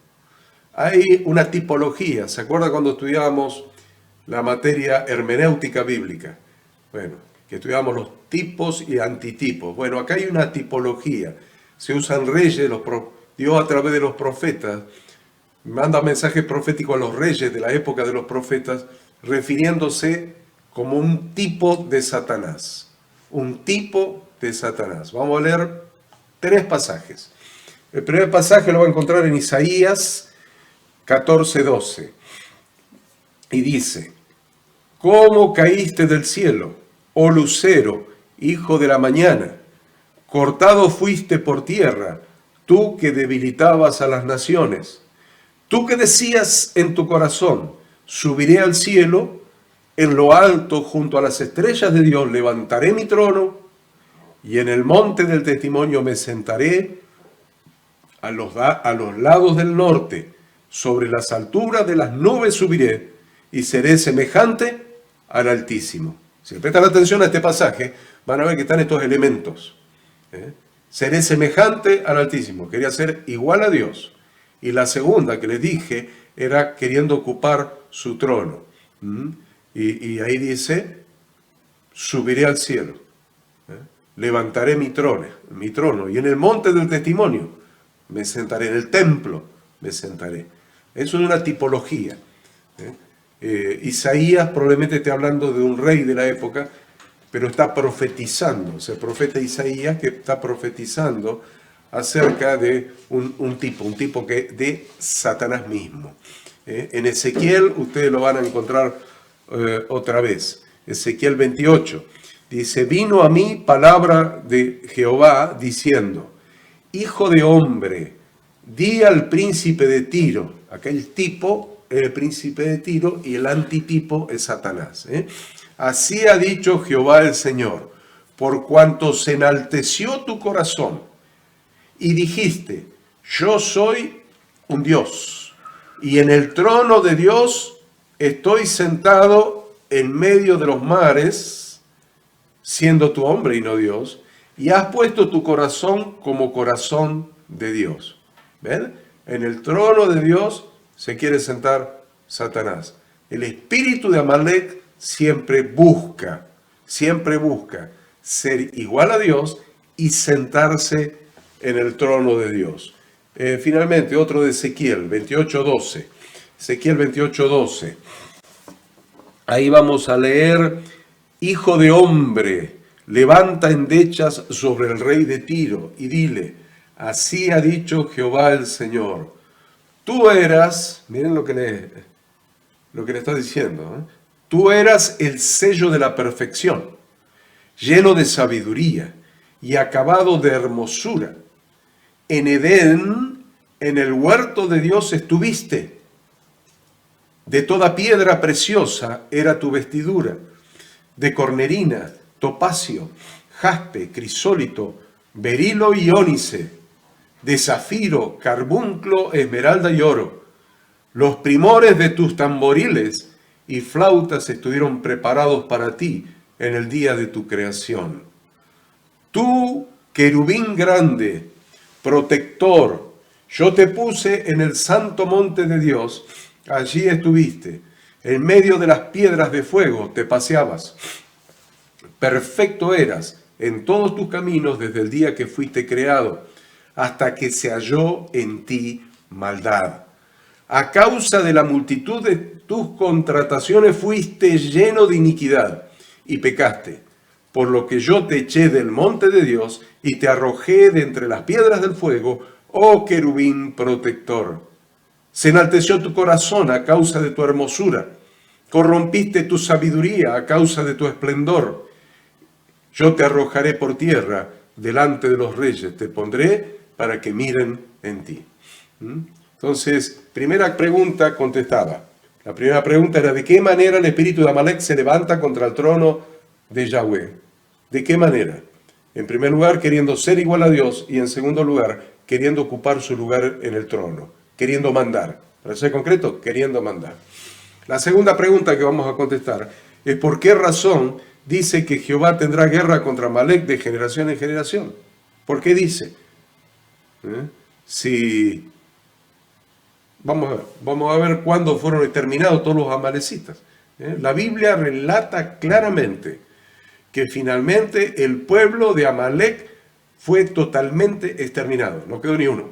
Hay una tipología, ¿se acuerda cuando estudiábamos la materia hermenéutica bíblica? Bueno, que estudiamos los tipos y antitipos. Bueno, acá hay una tipología. Se usan reyes, Dios a través de los profetas manda mensajes proféticos a los reyes de la época de los profetas, refiriéndose como un tipo de Satanás. Un tipo de Satanás. Vamos a leer 3 pasajes. El primer pasaje lo va a encontrar en Isaías 14:12. Y dice: ¿Cómo caíste del cielo, oh lucero, hijo de la mañana? Cortado fuiste por tierra, tú que debilitabas a las naciones. Tú que decías en tu corazón: subiré al cielo, en lo alto junto a las estrellas de Dios levantaré mi trono, y en el monte del testimonio me sentaré a los lados del norte, sobre las alturas de las nubes subiré, y seré semejante al Altísimo. Si prestan atención a este pasaje, van a ver que están estos elementos. Seré semejante al Altísimo. Quería ser igual a Dios. Y la segunda que les dije era queriendo ocupar su trono. Y ahí dice: subiré al cielo. Levantaré mi trono. Y en el monte del testimonio me sentaré. En el templo me sentaré. Eso es una tipología. Isaías probablemente esté hablando de un rey de la época, pero está profetizando. O sea, el profeta Isaías que está profetizando acerca de un tipo de Satanás mismo. En Ezequiel ustedes lo van a encontrar otra vez. Ezequiel 28 dice: vino a mí palabra de Jehová diciendo: hijo de hombre, di al príncipe de Tiro. Acá el tipo es el príncipe de Tiro y el antitipo es Satanás. Así ha dicho Jehová el Señor: por cuanto se enalteció tu corazón y dijiste: yo soy un Dios, y en el trono de Dios estoy sentado en medio de los mares, siendo tu hombre y no Dios, y has puesto tu corazón como corazón de Dios. ¿Ven? En el trono de Dios se quiere sentar Satanás. El espíritu de Amalek siempre busca ser igual a Dios y sentarse en el trono de Dios. Finalmente, otro de Ezequiel 28:12. Ezequiel 28:12. Ahí vamos a leer: hijo de hombre, levanta endechas sobre el rey de Tiro y dile: así ha dicho Jehová el Señor. Tú eras, miren lo que le está diciendo, tú eras el sello de la perfección, lleno de sabiduría y acabado de hermosura. En Edén, en el huerto de Dios estuviste. De toda piedra preciosa era tu vestidura, de cornerina, topacio, jaspe, crisólito, berilo y ónice, de zafiro, carbunclo, esmeralda y oro. Los primores de tus tamboriles y flautas estuvieron preparados para ti en el día de tu creación. Tú, querubín grande, protector, yo te puse en el santo monte de Dios, allí estuviste, en medio de las piedras de fuego te paseabas. Perfecto eras en todos tus caminos desde el día que fuiste creado, hasta que se halló en ti maldad. A causa de la multitud de tus contrataciones fuiste lleno de iniquidad y pecaste, por lo que yo te eché del monte de Dios y te arrojé de entre las piedras del fuego, oh querubín protector. Se enalteció tu corazón a causa de tu hermosura, corrompiste tu sabiduría a causa de tu esplendor. Yo te arrojaré por tierra delante de los reyes, te pondré para que miren en ti. Entonces, primera pregunta contestada. La primera pregunta era: ¿de qué manera el espíritu de Amalek se levanta contra el trono de Yahweh? ¿De qué manera? En primer lugar, queriendo ser igual a Dios, y en segundo lugar, queriendo ocupar su lugar en el trono, queriendo mandar. Para ser concreto, queriendo mandar. La segunda pregunta que vamos a contestar es: ¿por qué razón dice que Jehová tendrá guerra contra Amalek de generación en generación? ¿Por qué dice? Si vamos a ver cuándo fueron exterminados todos los amalecitas. La Biblia relata claramente que finalmente el pueblo de Amalek fue totalmente exterminado, no quedó ni uno.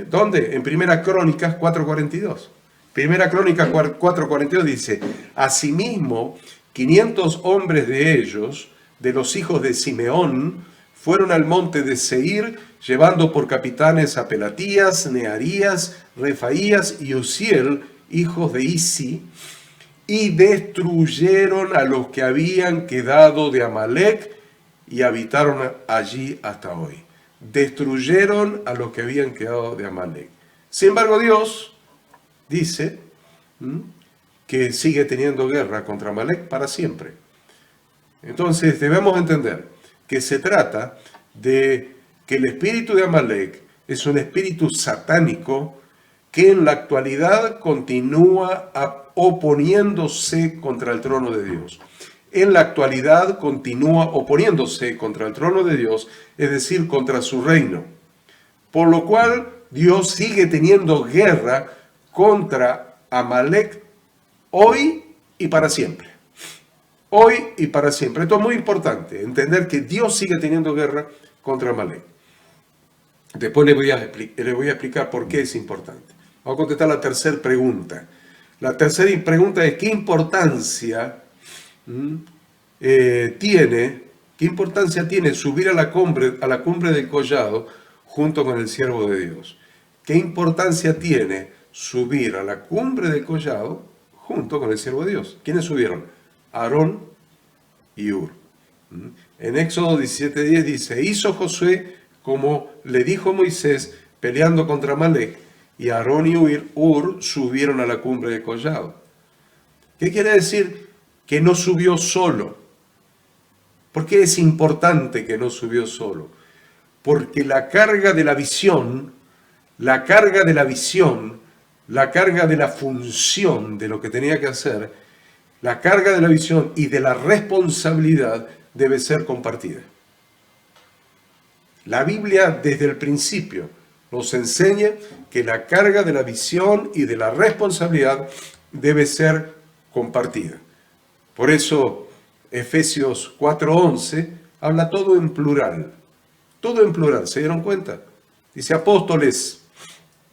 ¿Dónde? En Primera Crónicas 4:42. Primera Crónicas 4:42 dice: asimismo, 500 hombres de ellos, de los hijos de Simeón, fueron al monte de Seir, llevando por capitanes a Pelatías, Nearías, Refaías y Uziel, hijos de Isi, y destruyeron a los que habían quedado de Amalek y habitaron allí hasta hoy. Destruyeron a los que habían quedado de Amalek. Sin embargo, Dios dice que sigue teniendo guerra contra Amalek para siempre. Entonces debemos entender que se trata de que el espíritu de Amalek es un espíritu satánico que en la actualidad continúa oponiéndose contra el trono de Dios. En la actualidad continúa oponiéndose contra el trono de Dios, es decir, contra su reino. Por lo cual Dios sigue teniendo guerra contra Amalek hoy y para siempre. Hoy y para siempre. Esto es muy importante, entender que Dios sigue teniendo guerra contra Amalek. Después le voy a explicar por qué es importante. Vamos a contestar la tercera pregunta. La tercera pregunta es: ¿qué importancia tiene subir a la cumbre del collado junto con el siervo de Dios? ¿Qué importancia tiene subir a la cumbre del collado junto con el siervo de Dios? ¿Quiénes subieron? Aarón y Hur. En Éxodo 17:10 dice: hizo Josué como le dijo Moisés peleando contra Amalek, y Aarón y Hur subieron a la cumbre del collado. ¿Qué quiere decir? Que no subió solo. ¿Por qué es importante que no subió solo? Porque la carga de la visión, la carga de la función de lo que tenía que hacer, la carga de la visión y de la responsabilidad debe ser compartida. La Biblia desde el principio nos enseña que la carga de la visión y de la responsabilidad debe ser compartida. Por eso Efesios 4:11 habla todo en plural. Todo en plural, ¿se dieron cuenta? Dice apóstoles,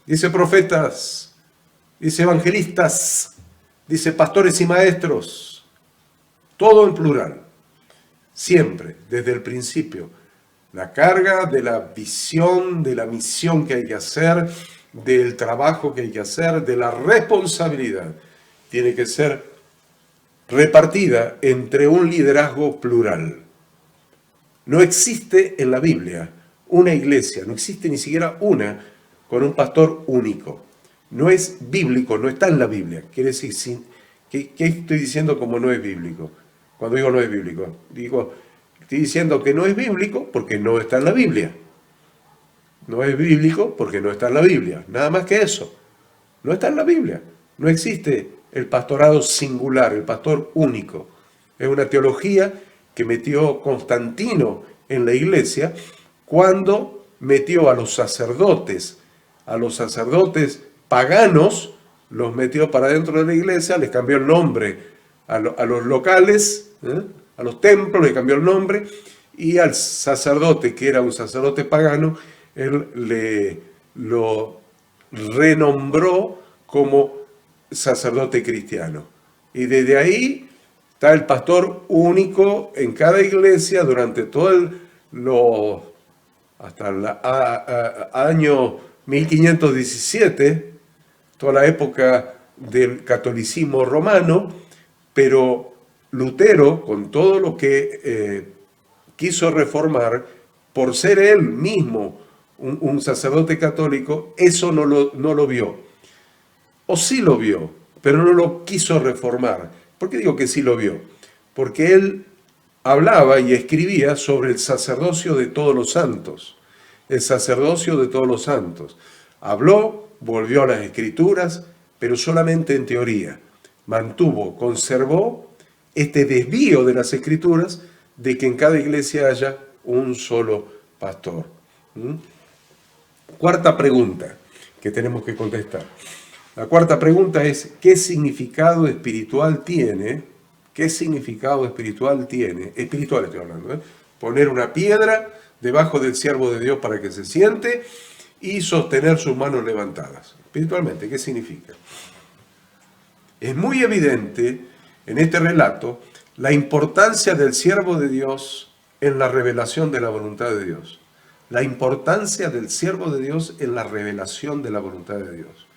dice profetas, dice evangelistas, dice pastores y maestros. Todo en plural. Siempre, desde el principio. La carga de la visión, de la misión que hay que hacer, del trabajo que hay que hacer, de la responsabilidad, tiene que ser repartida entre un liderazgo plural. No existe en la Biblia una iglesia, no existe ni siquiera una con un pastor único. No es bíblico, no está en la Biblia. Quiere decir, ¿qué estoy diciendo como no es bíblico? Cuando digo no es bíblico, estoy diciendo que no es bíblico porque no está en la Biblia. No es bíblico porque no está en la Biblia. Nada más que eso. No está en la Biblia. No existe el pastorado singular, el pastor único. Es una teología que metió Constantino en la iglesia cuando metió a los sacerdotes paganos, los metió para dentro de la iglesia, les cambió el nombre a los locales, a los templos, le cambió el nombre, y al sacerdote, que era un sacerdote pagano, él lo renombró como sacerdote cristiano. Y desde ahí está el pastor único en cada iglesia durante todo hasta el año 1517, toda la época del catolicismo romano, pero Lutero, con todo lo que quiso reformar, por ser él mismo un sacerdote católico, eso no lo vio. O sí lo vio, pero no lo quiso reformar. ¿Por qué digo que sí lo vio? Porque él hablaba y escribía sobre el sacerdocio de todos los santos. El sacerdocio de todos los santos. Habló, volvió a las escrituras, pero solamente en teoría. Conservó este desvío de las escrituras de que en cada iglesia haya un solo pastor. Cuarta pregunta que tenemos que contestar. La cuarta pregunta es, ¿qué significado espiritual tiene? ¿Qué significado espiritual tiene? Espiritual estoy hablando, poner una piedra debajo del siervo de Dios para que se siente y sostener sus manos levantadas. Espiritualmente, ¿qué significa? Es muy evidente en este relato la importancia del siervo de Dios en la revelación de la voluntad de Dios. La importancia del siervo de Dios en la revelación de la voluntad de Dios.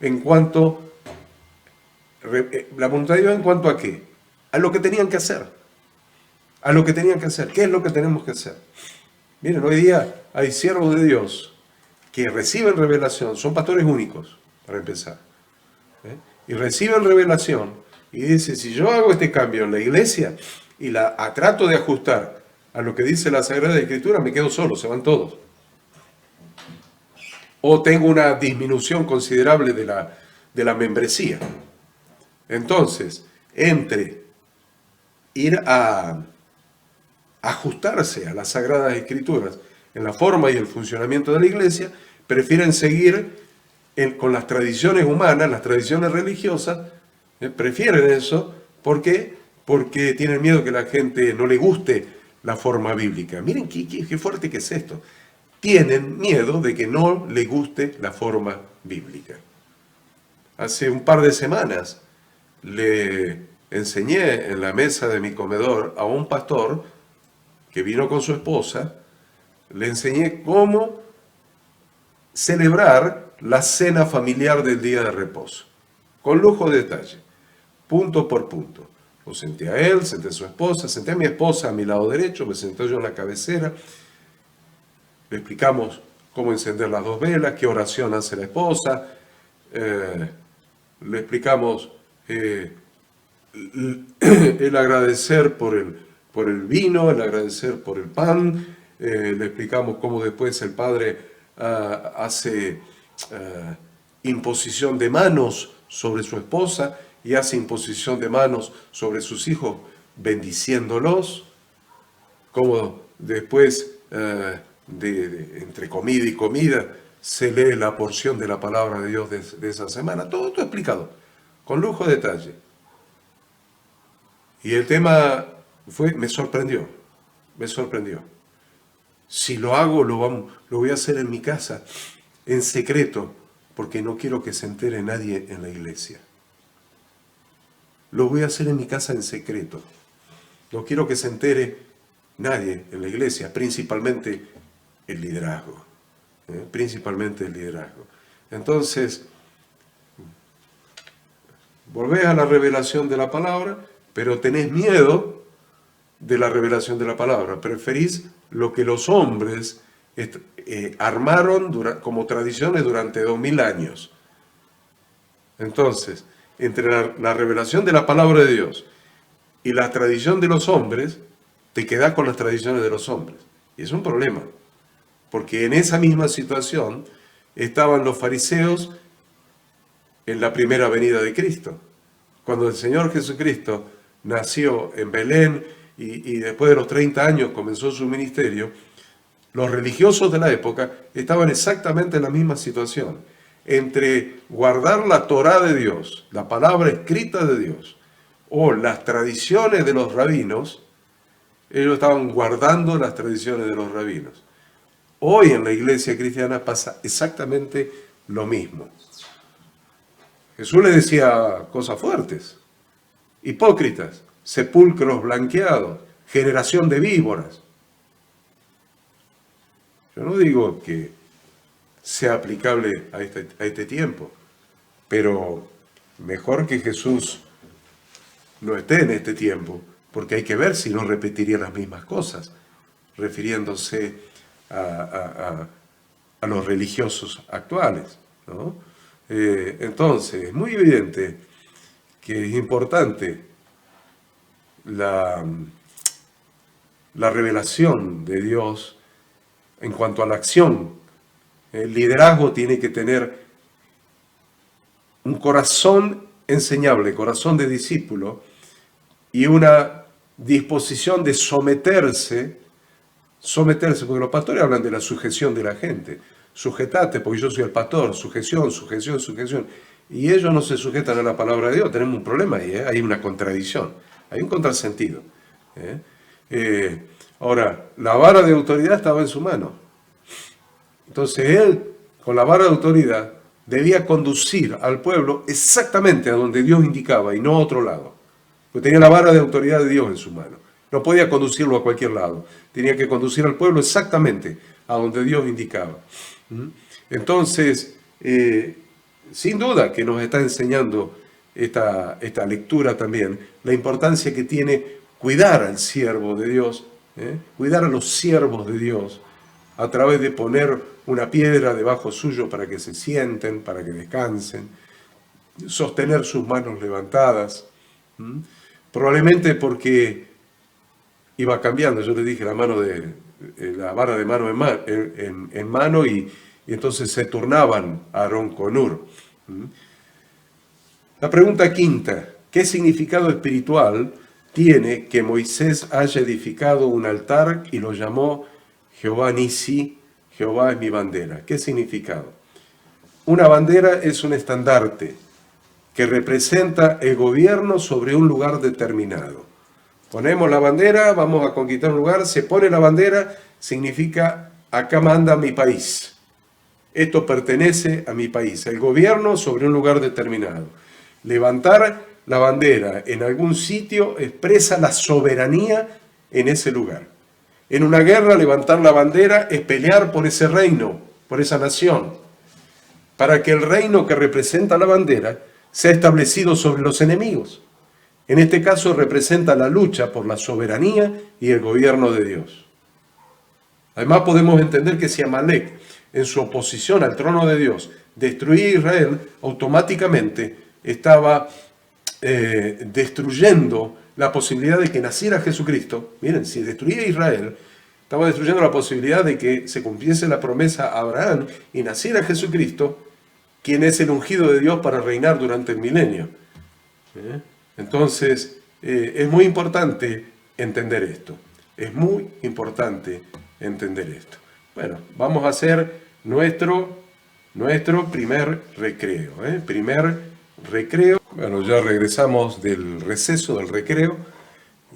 En cuanto, la voluntad de Dios en cuanto a qué? A lo que tenían que hacer. A lo que tenían que hacer. ¿Qué es lo que tenemos que hacer? Miren, hoy día hay siervos de Dios que reciben revelación, son pastores únicos, para empezar. Y reciben revelación y dicen, si yo hago este cambio en la iglesia y trato de ajustar a lo que dice la Sagrada Escritura, me quedo solo, se van todos. O tengo una disminución considerable de la membresía. Entonces, entre ir a ajustarse a las Sagradas Escrituras en la forma y el funcionamiento de la iglesia, prefieren seguir con las tradiciones humanas, las tradiciones religiosas, prefieren eso. ¿Por qué? Porque tienen miedo que la gente no le guste la forma bíblica. Miren qué fuerte que es esto. Tienen miedo de que no le guste la forma bíblica. Hace un par de semanas le enseñé en la mesa de mi comedor a un pastor que vino con su esposa, le enseñé cómo celebrar la cena familiar del día de reposo, con lujo de detalle, punto por punto. Lo senté a él, senté a su esposa, senté a mi esposa a mi lado derecho, me senté yo en la cabecera. Le explicamos cómo encender las 2 velas, qué oración hace la esposa. Le explicamos el agradecer por el vino, el agradecer por el pan. Le explicamos cómo después el padre hace imposición de manos sobre su esposa y hace imposición de manos sobre sus hijos, bendiciéndolos. Cómo después entre comida y comida se lee la porción de la palabra de Dios de esa semana. Todo esto explicado, con lujo de detalle. Y el tema me sorprendió. Si lo hago, lo voy a hacer en mi casa, en secreto, porque no quiero que se entere nadie en la iglesia. Lo voy a hacer en mi casa en secreto. No quiero que se entere nadie en la iglesia, principalmente el liderazgo. Principalmente el liderazgo. Entonces, volvés a la revelación de la palabra, pero tenés miedo de la revelación de la palabra. Preferís lo que los hombres armaron como tradiciones durante 2000 años. Entonces, entre la revelación de la palabra de Dios y la tradición de los hombres, te quedás con las tradiciones de los hombres. Y es un problema, porque en esa misma situación estaban los fariseos en la primera venida de Cristo. Cuando el Señor Jesucristo nació en Belén y después de los 30 años comenzó su ministerio, los religiosos de la época estaban exactamente en la misma situación. Entre guardar la Torá de Dios, la palabra escrita de Dios, o las tradiciones de los rabinos, ellos estaban guardando las tradiciones de los rabinos. Hoy en la iglesia cristiana pasa exactamente lo mismo. Jesús le decía cosas fuertes. Hipócritas, sepulcros blanqueados, generación de víboras. Yo no digo que sea aplicable a este tiempo, pero mejor que Jesús no esté en este tiempo, porque hay que ver si no repetiría las mismas cosas, refiriéndose a los religiosos actuales, ¿no? Entonces, es muy evidente que es importante la revelación de Dios en cuanto a la acción. El liderazgo tiene que tener un corazón enseñable, corazón de discípulo, y una disposición de someterse, porque los pastores hablan de la sujeción de la gente. Sujetate, porque yo soy el pastor, sujeción. Y ellos no se sujetan a la palabra de Dios. Tenemos un problema ahí, hay una contradicción, hay un contrasentido. Ahora, la vara de autoridad estaba en su mano. Entonces él, con la vara de autoridad, debía conducir al pueblo exactamente a donde Dios indicaba y no a otro lado. Porque tenía la vara de autoridad de Dios en su mano. No podía conducirlo a cualquier lado. Tenía que conducir al pueblo exactamente a donde Dios indicaba. Entonces, sin duda que nos está enseñando esta lectura también, la importancia que tiene cuidar al siervo de Dios, cuidar a los siervos de Dios, a través de poner una piedra debajo suyo para que se sienten, para que descansen, sostener sus manos levantadas, probablemente porque iba cambiando. Yo les dije la vara de mano en mano y entonces se turnaban Aarón con Hur. La pregunta quinta: ¿qué significado espiritual tiene que Moisés haya edificado un altar y lo llamó Jehová Nisi, Jehová es mi bandera? ¿Qué significado? Una bandera es un estandarte que representa el gobierno sobre un lugar determinado. Ponemos la bandera, vamos a conquistar un lugar, se pone la bandera, significa acá manda mi país. Esto pertenece a mi país, el gobierno sobre un lugar determinado. Levantar la bandera en algún sitio expresa la soberanía en ese lugar. En una guerra, levantar la bandera es pelear por ese reino, por esa nación, para que el reino que representa la bandera sea establecido sobre los enemigos. En este caso representa la lucha por la soberanía y el gobierno de Dios. Además podemos entender que si Amalek, en su oposición al trono de Dios, destruía a Israel, automáticamente estaba destruyendo la posibilidad de que naciera Jesucristo. Miren, si destruía a Israel, estaba destruyendo la posibilidad de que se cumpliese la promesa a Abraham y naciera Jesucristo, quien es el ungido de Dios para reinar durante el milenio. Entonces, es muy importante entender esto. Es muy importante entender esto. Bueno, vamos a hacer nuestro primer recreo. Primer recreo. Bueno, ya regresamos del receso, del recreo,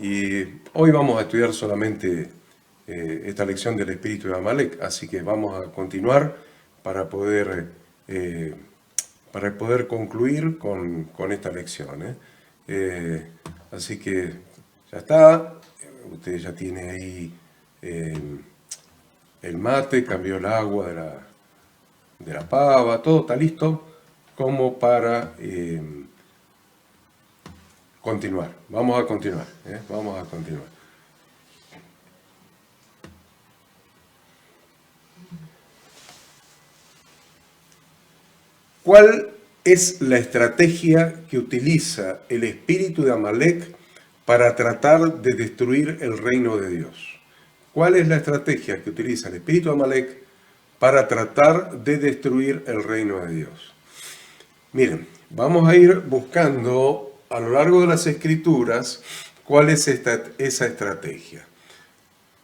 y hoy vamos a estudiar solamente esta lección del espíritu de Amalek, así que vamos a continuar para poder concluir con esta lección. Así que ya está, usted ya tiene ahí el mate, cambió el agua de la pava, todo está listo como para continuar. Vamos a continuar. ¿Cuál es la estrategia que utiliza el espíritu de Amalek para tratar de destruir el reino de Dios? ¿Cuál es la estrategia que utiliza el espíritu de Amalek para tratar de destruir el reino de Dios? Miren, vamos a ir buscando a lo largo de las Escrituras cuál es esa estrategia.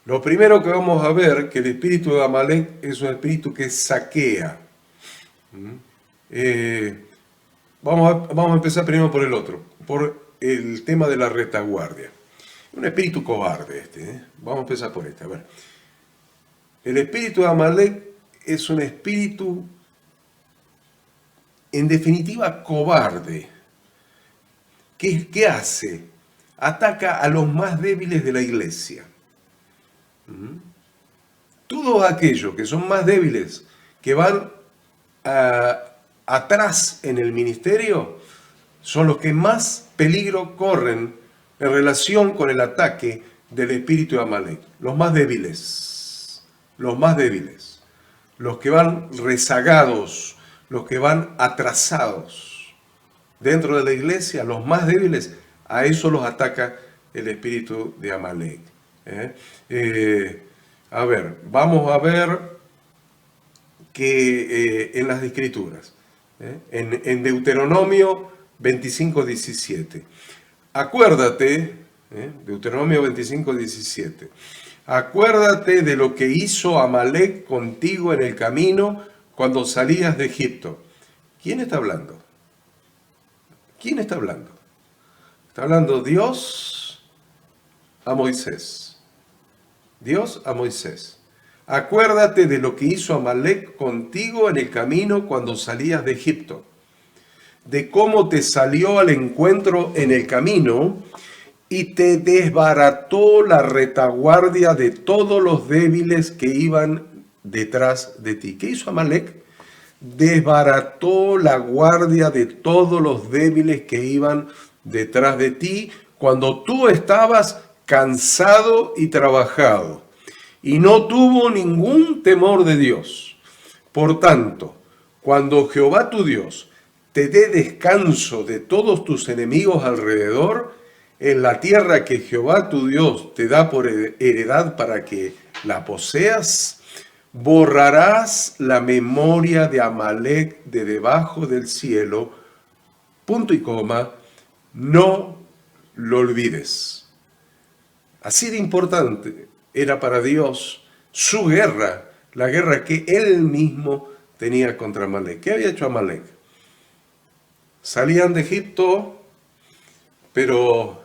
Lo primero que vamos a ver, que el espíritu de Amalek es un espíritu que saquea. Vamos a empezar primero por el otro, por el tema de la retaguardia. Un espíritu cobarde este. Vamos a empezar por este. A ver. El espíritu de Amalek es un espíritu en definitiva, cobarde. ¿Qué hace? Ataca a los más débiles de la iglesia. Todos aquellos que son más débiles, que van atrás en el ministerio, son los que más peligro corren en relación con el ataque del espíritu de Amalek. Los más débiles, los que van rezagados, los que van atrasados dentro de la iglesia, los más débiles, a eso los ataca el espíritu de Amalek. A ver, vamos a ver que en las Escrituras, en Deuteronomio 25:17. Acuérdate, Deuteronomio 25:17. Acuérdate de lo que hizo Amalek contigo en el camino cuando salías de Egipto. ¿Quién está hablando? ¿Quién está hablando? Está hablando Dios a Moisés. Dios a Moisés. Acuérdate de lo que hizo Amalek contigo en el camino cuando salías de Egipto, de cómo te salió al encuentro en el camino y te desbarató la retaguardia de todos los débiles que iban detrás de ti. ¿Qué hizo Amalek? Desbarató la guardia de todos los débiles que iban detrás de ti cuando tú estabas cansado y trabajado, y no tuvo ningún temor de Dios. Por tanto, cuando Jehová tu Dios te dé descanso de todos tus enemigos alrededor, en la tierra que Jehová tu Dios te da por heredad para que la poseas, borrarás la memoria de Amalek de debajo del cielo, punto y coma, no lo olvides. Así de importante era para Dios su guerra, la guerra que él mismo tenía contra Amalek. ¿Qué había hecho Amalek? Salían de Egipto, pero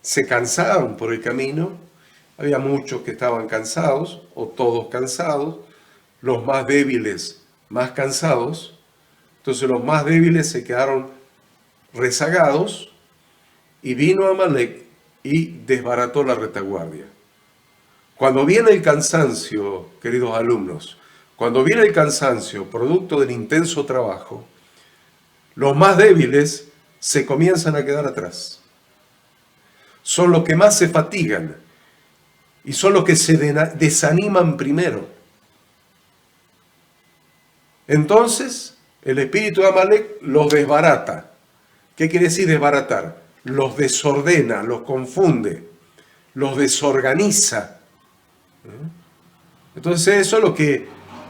se cansaron por el camino. Había muchos que estaban cansados, o todos cansados, los más débiles más cansados. Entonces los más débiles se quedaron rezagados y vino Amalek y desbarató la retaguardia. Cuando viene el cansancio, queridos alumnos, cuando viene el cansancio producto del intenso trabajo, los más débiles se comienzan a quedar atrás. Son los que más se fatigan y son los que se desaniman primero. Entonces, el espíritu de Amalek los desbarata. ¿Qué quiere decir desbaratar? Los desordena, los confunde, los desorganiza. Entonces eso es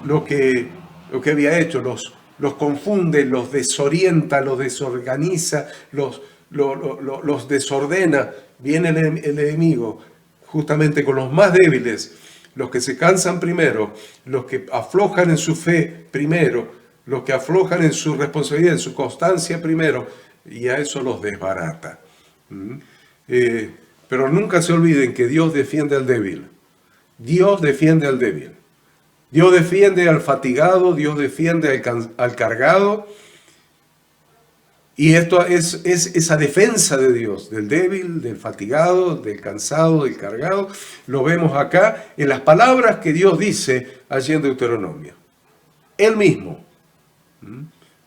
lo que había hecho, los confunde, los desorienta, los desorganiza, los desordena. Viene el enemigo justamente con los más débiles, los que se cansan primero, los que aflojan en su fe primero, los que aflojan en su responsabilidad, en su constancia primero, y a eso los desbarata. Pero nunca se olviden que Dios defiende al débil. Dios defiende al débil. Dios defiende al fatigado, Dios defiende al cargado. Y esto es esa defensa de Dios, del débil, del fatigado, del cansado, del cargado. Lo vemos acá en las palabras que Dios dice allí en Deuteronomio. Él mismo,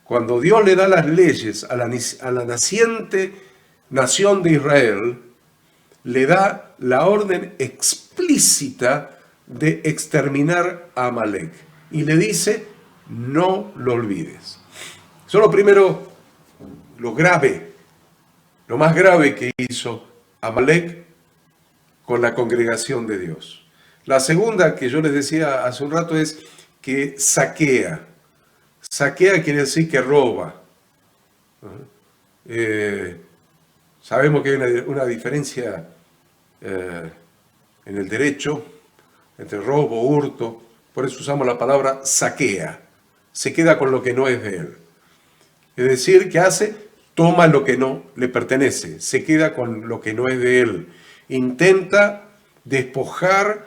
cuando Dios le da las leyes a la naciente nación de Israel, le da la orden explícita de exterminar a Amalek. Y le dice, no lo olvides. Eso es lo primero, lo grave, lo más grave que hizo Amalek con la congregación de Dios. La segunda que yo les decía hace un rato es que saquea. Saquea quiere decir que roba. Sabemos que hay una diferencia en el derecho entre robo, hurto, por eso usamos la palabra saquea. Se queda con lo que no es de él. Es decir, ¿qué hace? Toma lo que no le pertenece, se queda con lo que no es de él. Intenta despojar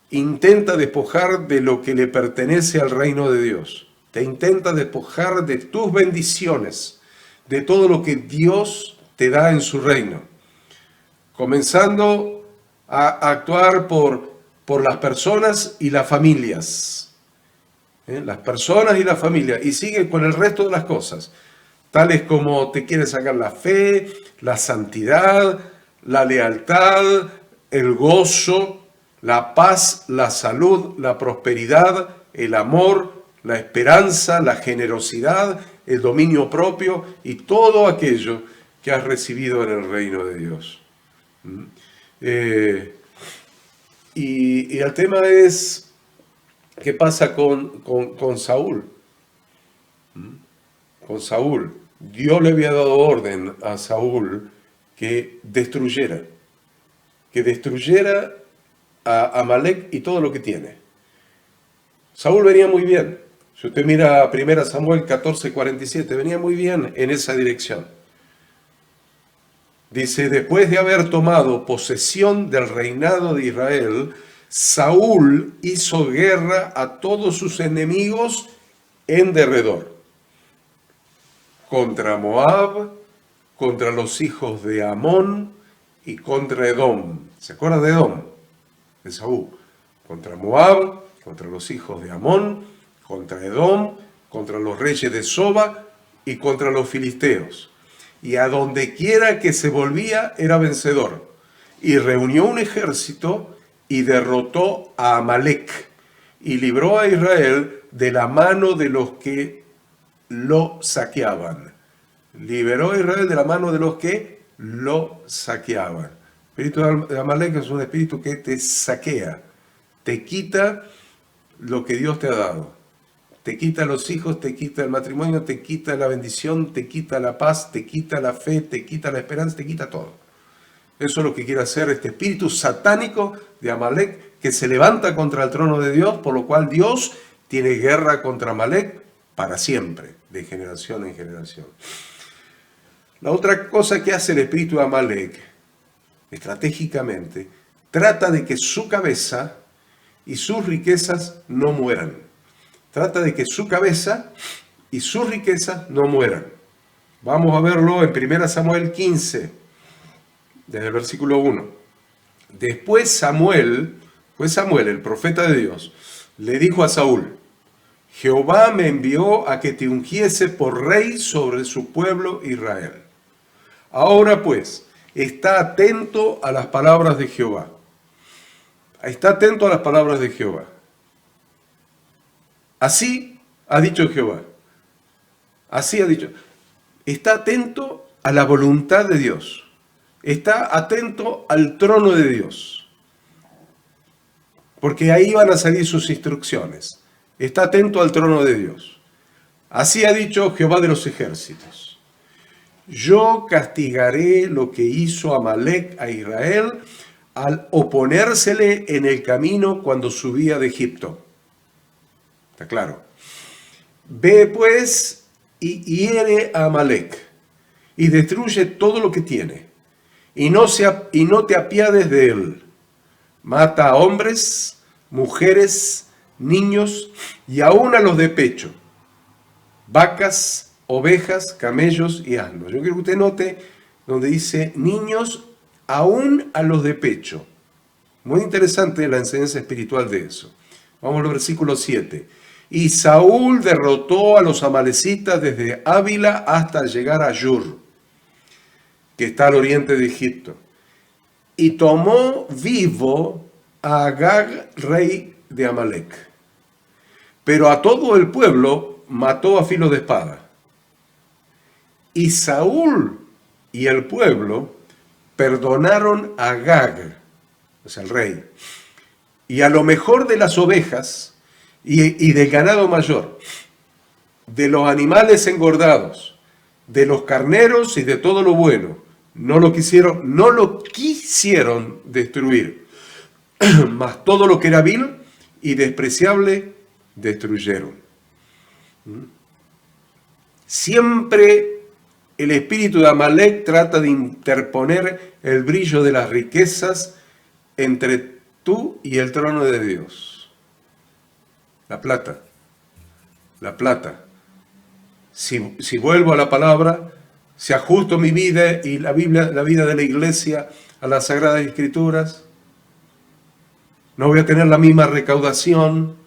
de lo que le pertenece al reino de Dios. te intenta despojar de tus bendiciones, de todo lo que Dios te da en su reino, comenzando a actuar por las personas y las familias. Las personas y la familia, y sigue con el resto de las cosas, tales como te quiere sacar la fe, la santidad, la lealtad, el gozo, la paz, la salud, la prosperidad, el amor, la esperanza, la generosidad, el dominio propio y todo aquello que has recibido en el reino de Dios. Y el tema es, ¿qué pasa con Saúl? Con Saúl. Dios le había dado orden a Saúl que destruyera a Amalek y todo lo que tiene. Saúl venía muy bien. Si usted mira 1 Samuel 14:47, venía muy bien en esa dirección. Dice, después de haber tomado posesión del reinado de Israel, Saúl hizo guerra a todos sus enemigos en derredor. Contra Moab, contra los hijos de Amón y contra Edom. ¿Se acuerda de Edom? De Saúl. Contra Moab, contra los hijos de Amón, contra Edom, contra los reyes de Soba y contra los filisteos. Y a donde quiera que se volvía era vencedor. Y reunió un ejército y derrotó a Amalek y libró a Israel de la mano de los que lo saqueaban. Liberó a Israel de la mano de los que lo saqueaban. El espíritu de Amalek es un espíritu que te saquea, te quita lo que Dios te ha dado. Te quita los hijos, te quita el matrimonio, te quita la bendición, te quita la paz, te quita la fe, te quita la esperanza, te quita todo. Eso es lo que quiere hacer este espíritu satánico de Amalek, que se levanta contra el trono de Dios, por lo cual Dios tiene guerra contra Amalek para siempre, de generación en generación. La otra cosa que hace el espíritu de Amalek, estratégicamente, trata de que su cabeza y sus riquezas no mueran. Trata de que su cabeza y sus riquezas no mueran. Vamos a verlo en 1 Samuel 15, desde el versículo 1. Después Samuel, el profeta de Dios, le dijo a Saúl, Jehová me envió a que te ungiese por rey sobre su pueblo Israel. Ahora pues, está atento a las palabras de Jehová. Está atento a las palabras de Jehová. Así ha dicho Jehová. Así ha dicho. Está atento a la voluntad de Dios. Está atento al trono de Dios. Porque ahí van a salir sus instrucciones. Está atento al trono de Dios. Así ha dicho Jehová de los ejércitos. Yo castigaré lo que hizo Amalek a Israel al oponérsele en el camino cuando subía de Egipto. Está claro. Ve pues y hiere a Amalek y destruye todo lo que tiene y no te apiades de él. Mata a hombres, mujeres, niños y aún a los de pecho, vacas, ovejas, camellos y asnos. Yo quiero que usted note donde dice niños, aún a los de pecho. Muy interesante la enseñanza espiritual de eso. Vamos al versículo 7. Y Saúl derrotó a los amalecitas desde Ávila hasta llegar a Shur, que está al oriente de Egipto. Y tomó vivo a Agag, rey de Amalek. Pero a todo el pueblo mató a filo de espada. Y Saúl y el pueblo perdonaron a Agag, o sea, el rey, y a lo mejor de las ovejas y del ganado mayor, de los animales engordados, de los carneros y de todo lo bueno. No lo quisieron destruir, mas todo lo que era vil y despreciable destruyeron. Siempre el espíritu de Amalek trata de interponer el brillo de las riquezas entre tú y el trono de Dios. La plata. la plata. Si vuelvo a la palabra, si ajusto mi vida y la Biblia, la vida de la iglesia a las Sagradas Escrituras, no voy a tener la misma recaudación,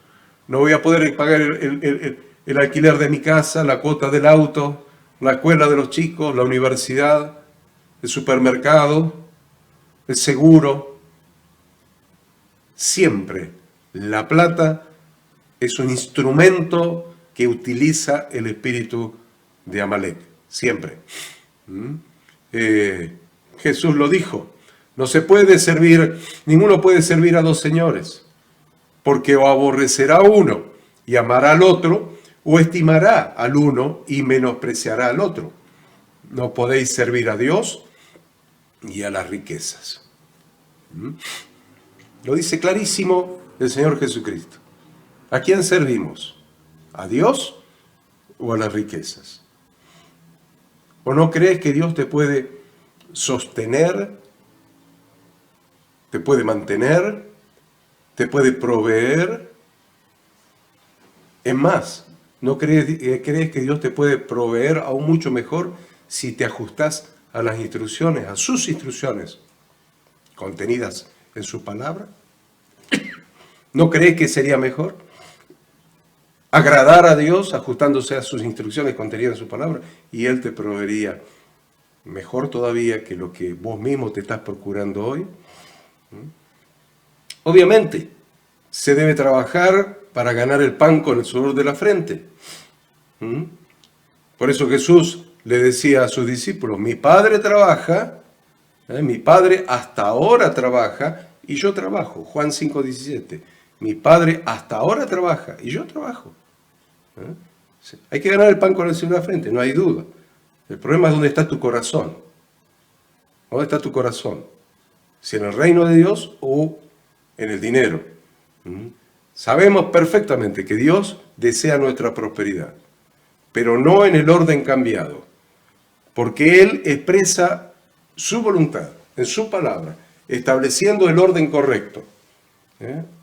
no voy a poder pagar el alquiler de mi casa, la cuota del auto, la escuela de los chicos, la universidad, el supermercado, el seguro. Siempre la plata es un instrumento que utiliza el espíritu de Amalek. Siempre. Jesús lo dijo. No se puede servir, ninguno puede servir a dos señores, porque o aborrecerá a uno y amará al otro, o estimará al uno y menospreciará al otro. No podéis servir a Dios y a las riquezas. Lo dice clarísimo el Señor Jesucristo. ¿A quién servimos? ¿A Dios o a las riquezas? ¿O no crees que Dios te puede sostener, te puede mantener, te puede proveer? Es más, ¿no crees que Dios te puede proveer aún mucho mejor si te ajustas a las instrucciones, a sus instrucciones contenidas en su palabra? ¿No crees que sería mejor agradar a Dios ajustándose a sus instrucciones contenidas en su palabra? Y Él te proveería mejor todavía que lo que vos mismo te estás procurando hoy. Obviamente, se debe trabajar para ganar el pan con el sudor de la frente. Por eso Jesús le decía a sus discípulos, mi Padre trabaja, mi Padre hasta ahora trabaja y yo trabajo. Juan 5:17. Mi Padre hasta ahora trabaja y yo trabajo. Sí. Hay que ganar el pan con el sudor de la frente, no hay duda. El problema es dónde está tu corazón. ¿Dónde está tu corazón? Si en el reino de Dios o en el dinero. Sabemos perfectamente que Dios desea nuestra prosperidad, pero no en el orden cambiado, porque Él expresa su voluntad en su palabra, estableciendo el orden correcto.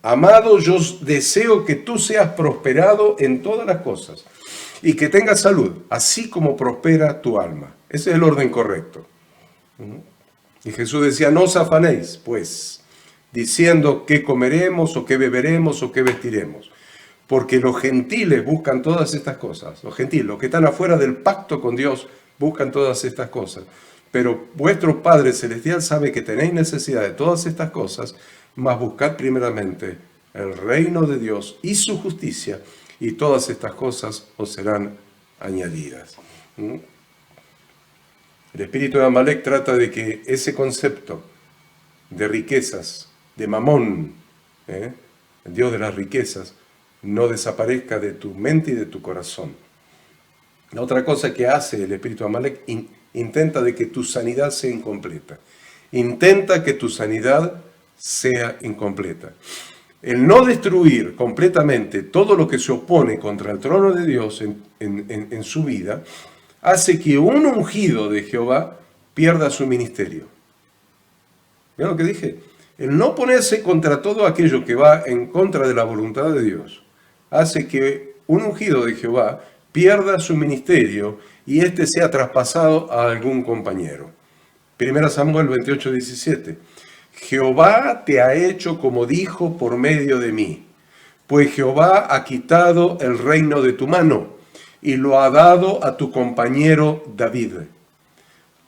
Amado, yo deseo que tú seas prosperado en todas las cosas y que tengas salud, así como prospera tu alma. Ese es el orden correcto. Y Jesús decía, no os afanéis, pues, diciendo qué comeremos o qué beberemos o qué vestiremos. Porque los gentiles buscan todas estas cosas. Los gentiles, los que están afuera del pacto con Dios, buscan todas estas cosas. Pero vuestro Padre Celestial sabe que tenéis necesidad de todas estas cosas, mas buscad primeramente el reino de Dios y su justicia, y todas estas cosas os serán añadidas. El espíritu de Amalek trata de que ese concepto de riquezas, de Mamón, el Dios de las riquezas, no desaparezca de tu mente y de tu corazón. La otra cosa que hace el espíritu de Amalek, intenta de que tu sanidad sea incompleta. Intenta que tu sanidad sea incompleta. El no destruir completamente todo lo que se opone contra el trono de Dios en su vida, hace que un ungido de Jehová pierda su ministerio. ¿Vieron lo que dije? El no ponerse contra todo aquello que va en contra de la voluntad de Dios, hace que un ungido de Jehová pierda su ministerio y éste sea traspasado a algún compañero. 1 Samuel 28:17. Jehová te ha hecho como dijo por medio de mí, pues Jehová ha quitado el reino de tu mano y lo ha dado a tu compañero David.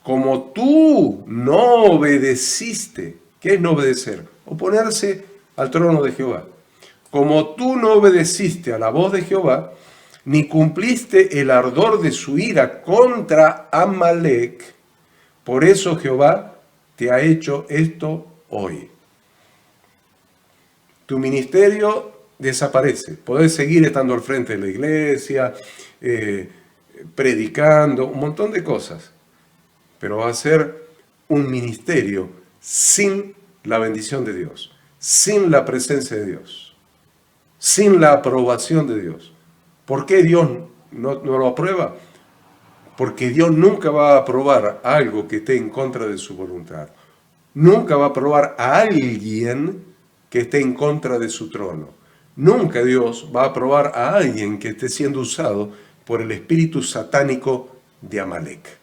Como tú no obedeciste, ¿qué es no obedecer? Oponerse al trono de Jehová. Como tú no obedeciste a la voz de Jehová, ni cumpliste el ardor de su ira contra Amalek, por eso Jehová te ha hecho esto hoy. Tu ministerio desaparece. Podés seguir estando al frente de la iglesia, predicando, un montón de cosas, pero va a ser un ministerio sin la bendición de Dios, sin la presencia de Dios, sin la aprobación de Dios. ¿Por qué Dios no lo aprueba? Porque Dios nunca va a aprobar algo que esté en contra de su voluntad. Nunca va a aprobar a alguien que esté en contra de su trono. Nunca Dios va a aprobar a alguien que esté siendo usado por el espíritu satánico de Amalek.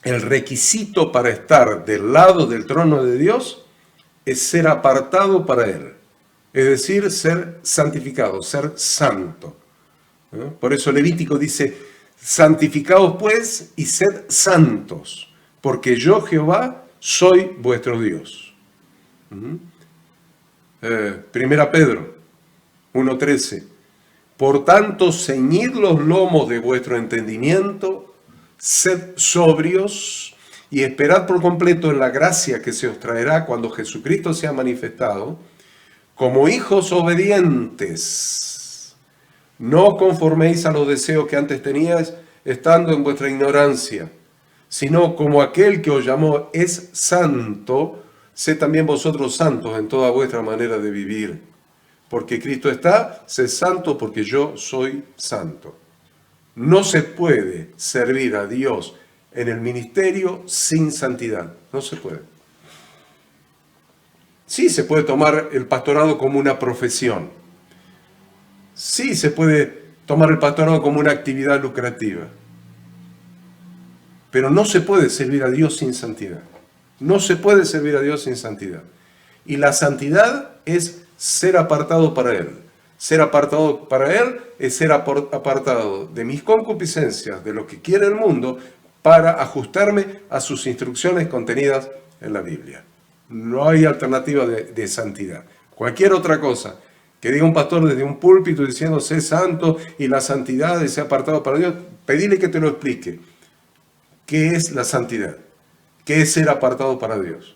El requisito para estar del lado del trono de Dios es ser apartado para Él. Es decir, ser santificado, ser santo. Por eso Levítico dice, santificaos pues y sed santos, porque yo Jehová soy vuestro Dios. Primera Pedro 1:13. Por tanto, ceñid los lomos de vuestro entendimiento, sed sobrios y esperad por completo en la gracia que se os traerá cuando Jesucristo sea manifestado, como hijos obedientes. No conforméis a los deseos que antes teníais, estando en vuestra ignorancia, sino como aquel que os llamó es santo, sed también vosotros santos en toda vuestra manera de vivir. Porque Cristo está, sed santo porque yo soy santo. No se puede servir a Dios en el ministerio sin santidad. No se puede. Sí se puede tomar el pastorado como una profesión. Sí se puede tomar el pastorado como una actividad lucrativa. Pero no se puede servir a Dios sin santidad. No se puede servir a Dios sin santidad. Y la santidad es ser apartado para Él. Ser apartado para Él es ser apartado de mis concupiscencias, de lo que quiere el mundo, para ajustarme a sus instrucciones contenidas en la Biblia. No hay alternativa de santidad. Cualquier otra cosa que diga un pastor desde un púlpito diciendo sé santo y la santidad de ser apartado para Dios, pedile que te lo explique. ¿Qué es la santidad? ¿Qué es ser apartado para Dios?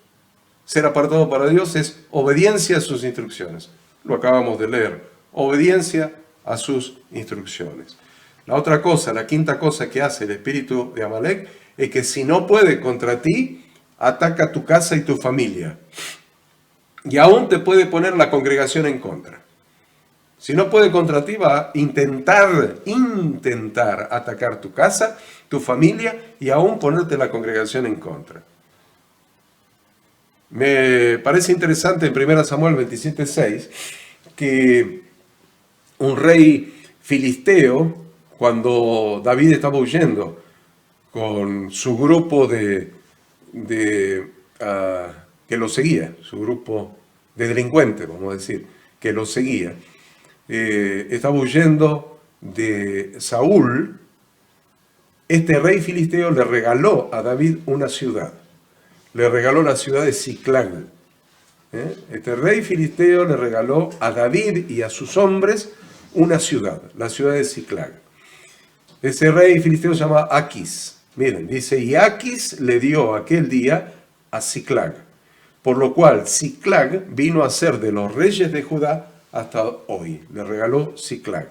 Ser apartado para Dios es obediencia a sus instrucciones. Lo acabamos de leer. Obediencia a sus instrucciones. La otra cosa, la quinta cosa que hace el espíritu de Amalek es que si no puede contra ti, ataca tu casa y tu familia. Y aún te puede poner la congregación en contra. Si no puede contra ti, va a intentar atacar tu casa, tu familia y aún ponerte la congregación en contra. Me parece interesante en 1 Samuel 27:6 que un rey filisteo, cuando David estaba huyendo con su grupo que lo seguía, su grupo de delincuentes, vamos a decir, que lo seguía, estaba huyendo de Saúl. Este rey filisteo le regaló a David una ciudad. Le regaló la ciudad de Siclag. Este rey filisteo le regaló a David y a sus hombres una ciudad, la ciudad de Siclag. Ese rey filisteo se llama Aquis. Miren, dice, y Aquis le dio aquel día a Siclag, por lo cual Siclag vino a ser de los reyes de Judá hasta hoy. Le regaló Siclag.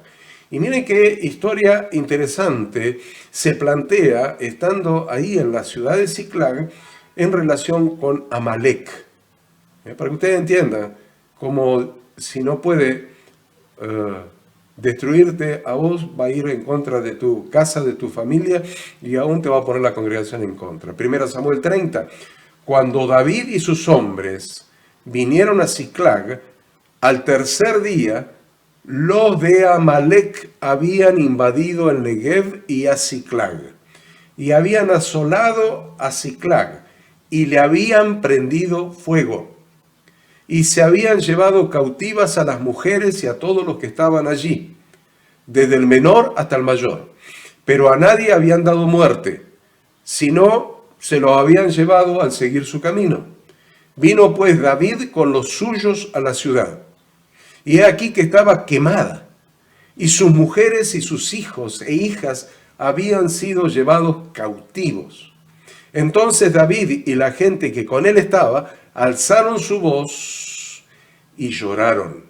Y miren qué historia interesante se plantea estando ahí en la ciudad de Siclag en relación con Amalek. Para que ustedes entiendan, como si no puede destruirte a vos, va a ir en contra de tu casa, de tu familia, y aún te va a poner la congregación en contra. 1 Samuel 30, cuando David y sus hombres vinieron a Siclag, al tercer día, los de Amalek habían invadido el Negev y a Siclag, y habían asolado a Siclag, y le habían prendido fuego, y se habían llevado cautivas a las mujeres y a todos los que estaban allí, desde el menor hasta el mayor, pero a nadie habían dado muerte, sino se lo habían llevado al seguir su camino. Vino pues David con los suyos a la ciudad, y he aquí que estaba quemada, y sus mujeres y sus hijos e hijas habían sido llevados cautivos. Entonces David y la gente que con él estaba alzaron su voz y lloraron,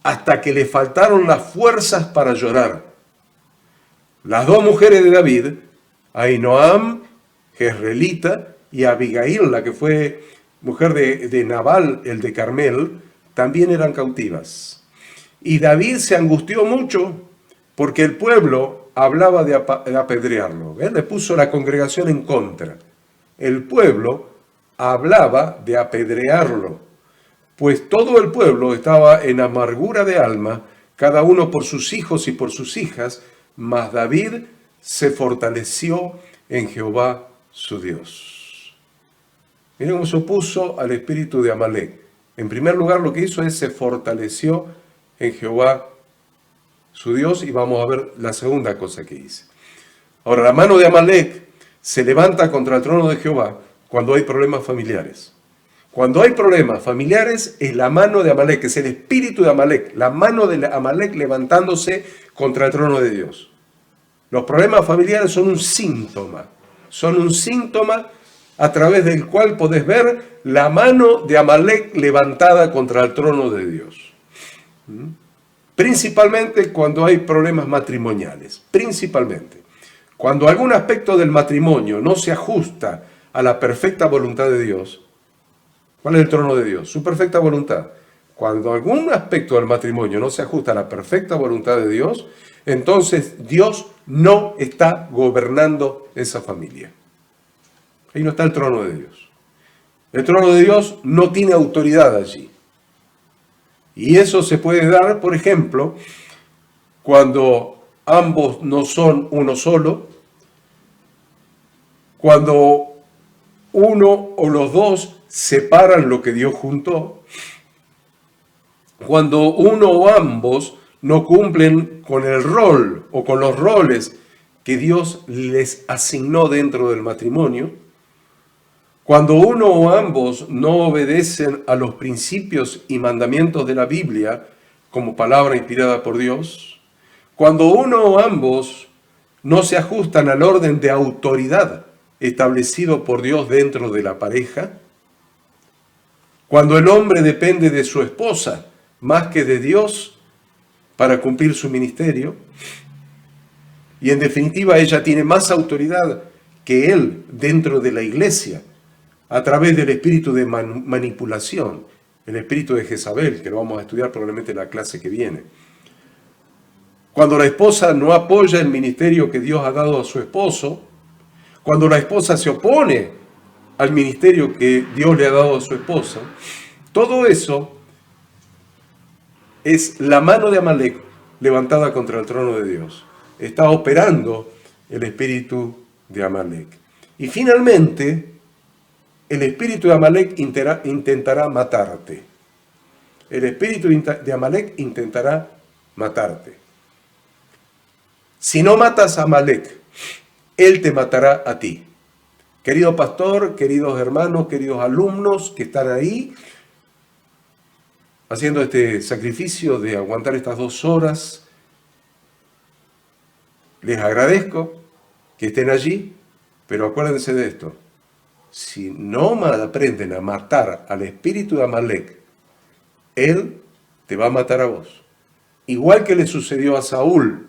hasta que le faltaron las fuerzas para llorar. Las dos mujeres de David, Ahinoam, jezreelita, y Abigail, la que fue mujer de Nabal, el de Carmel, también eran cautivas. Y David se angustió mucho porque el pueblo hablaba de apedrearlo. ¿Ven? Le puso la congregación en contra. El pueblo hablaba de apedrearlo. pues todo el pueblo estaba en amargura de alma, cada uno por sus hijos y por sus hijas, mas David se fortaleció en Jehová su Dios. Miren cómo se opuso al espíritu de Amalek. En primer lugar, lo que hizo es se fortaleció en Jehová su Dios, y vamos a ver la segunda cosa que hizo. Ahora, la mano de Amalek se levanta contra el trono de Jehová cuando hay problemas familiares. Cuando hay problemas familiares, es la mano de Amalek, es el espíritu de Amalek, la mano de Amalek levantándose contra el trono de Dios. Los problemas familiares son un síntoma a través del cual podés ver la mano de Amalek levantada contra el trono de Dios. Principalmente cuando hay problemas matrimoniales, principalmente. Cuando algún aspecto del matrimonio no se ajusta a la perfecta voluntad de Dios. ¿Cuál es el trono de Dios? Su perfecta voluntad. Cuando algún aspecto del matrimonio no se ajusta a la perfecta voluntad de Dios, entonces Dios no está gobernando esa familia. Ahí no está el trono de Dios. El trono de Dios no tiene autoridad allí. Y eso se puede dar, por ejemplo, cuando ambos no son uno solo, cuando uno o los dos separan lo que Dios juntó, cuando uno o ambos no cumplen con el rol o con los roles que Dios les asignó dentro del matrimonio, cuando uno o ambos no obedecen a los principios y mandamientos de la Biblia como palabra inspirada por Dios, cuando uno o ambos no se ajustan al orden de autoridad establecido por Dios dentro de la pareja, cuando el hombre depende de su esposa más que de Dios para cumplir su ministerio, y en definitiva ella tiene más autoridad que él dentro de la iglesia, a través del espíritu de manipulación, el espíritu de Jezabel, que lo vamos a estudiar probablemente en la clase que viene. Cuando la esposa no apoya el ministerio que Dios ha dado a su esposo, cuando la esposa se opone al ministerio que Dios le ha dado a su esposa, todo eso es la mano de Amalek levantada contra el trono de Dios. Está operando el espíritu de Amalek. Y finalmente, el espíritu de Amalek intentará matarte. El espíritu de Amalek intentará matarte. Si no matas a Amalek, él te matará a ti. Querido pastor, queridos hermanos, queridos alumnos que están ahí, haciendo este sacrificio de aguantar estas 2 horas, les agradezco que estén allí, pero acuérdense de esto. Si no aprenden a matar al espíritu de Amalek, él te va a matar a vos. Igual que le sucedió a Saúl,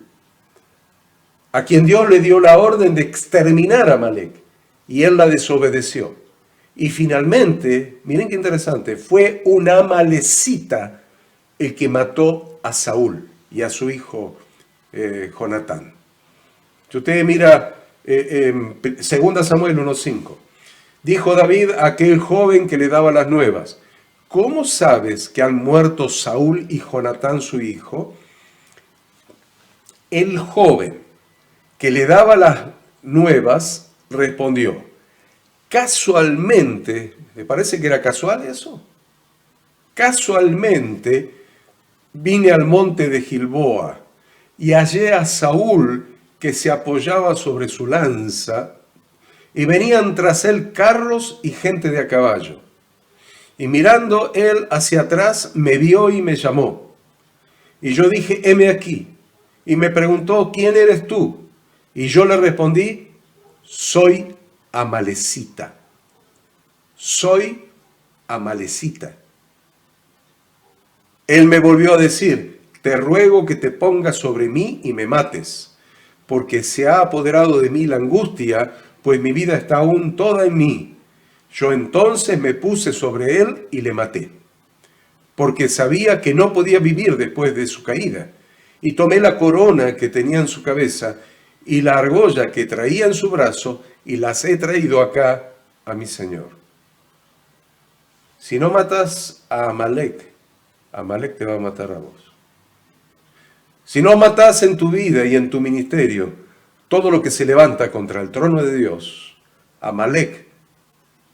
a quien Dios le dio la orden de exterminar a Amalek, y él la desobedeció. Y finalmente, miren qué interesante, fue un amalecita el que mató a Saúl y a su hijo Jonatán. Si usted mira 2 Samuel 1:5, dijo David a aquel joven que le daba las nuevas: ¿cómo sabes que han muerto Saúl y Jonatán su hijo? El joven que le daba las nuevas respondió: casualmente, ¿me parece que era casual eso? Casualmente vine al monte de Gilboa y hallé a Saúl que se apoyaba sobre su lanza, y venían tras él carros y gente de a caballo. Y mirando él hacia atrás, me vio y me llamó. Y yo dije: heme aquí. Y me preguntó: ¿quién eres tú? Y yo le respondí: soy amalecita. Soy amalecita. Él me volvió a decir: te ruego que te pongas sobre mí y me mates, porque se ha apoderado de mí la angustia, pues mi vida está aún toda en mí. Yo entonces me puse sobre él y le maté, porque sabía que no podía vivir después de su caída. Y tomé la corona que tenía en su cabeza y la argolla que traía en su brazo, y las he traído acá a mi señor. Si no matas a Amalek, Amalek te va a matar a vos. Si no matas en tu vida y en tu ministerio todo lo que se levanta contra el trono de Dios, Amalek,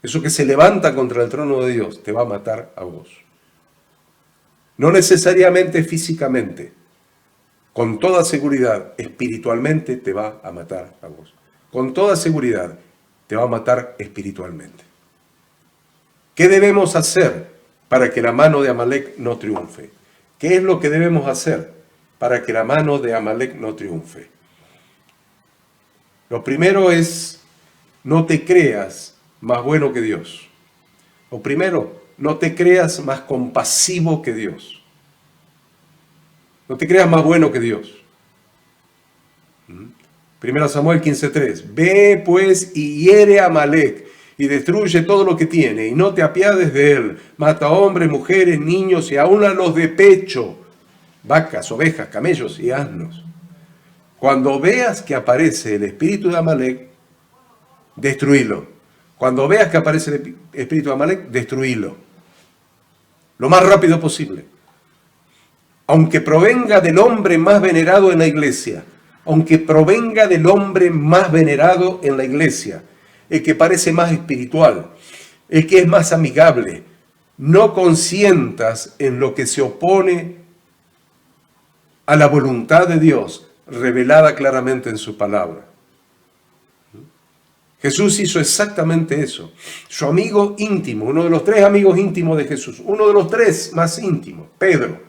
eso que se levanta contra el trono de Dios, te va a matar a vos. No necesariamente físicamente, con toda seguridad, espiritualmente te va a matar a vos. Con toda seguridad, te va a matar espiritualmente. ¿Qué debemos hacer para que la mano de Amalek no triunfe? ¿Qué es lo que debemos hacer para que la mano de Amalek no triunfe? Lo primero es, no te creas más bueno que Dios. O primero, no te creas más compasivo que Dios. No te creas más bueno que Dios. 1 Samuel 15:3. Ve pues y hiere a Amalek y destruye todo lo que tiene y no te apiades de él. Mata a hombres, mujeres, niños y aún a los de pecho, vacas, ovejas, camellos y asnos. Cuando veas que aparece el espíritu de Amalek, destruílo. Cuando veas que aparece el espíritu de Amalek, destruílo. Lo más rápido posible. Aunque provenga del hombre más venerado en la iglesia, aunque provenga del hombre más venerado en la iglesia, el que parece más espiritual, el que es más amigable, no consientas en lo que se opone a la voluntad de Dios, revelada claramente en su palabra. Jesús hizo exactamente eso. Su amigo íntimo, uno de los 3 amigos íntimos de Jesús, uno de los 3 más íntimos, Pedro,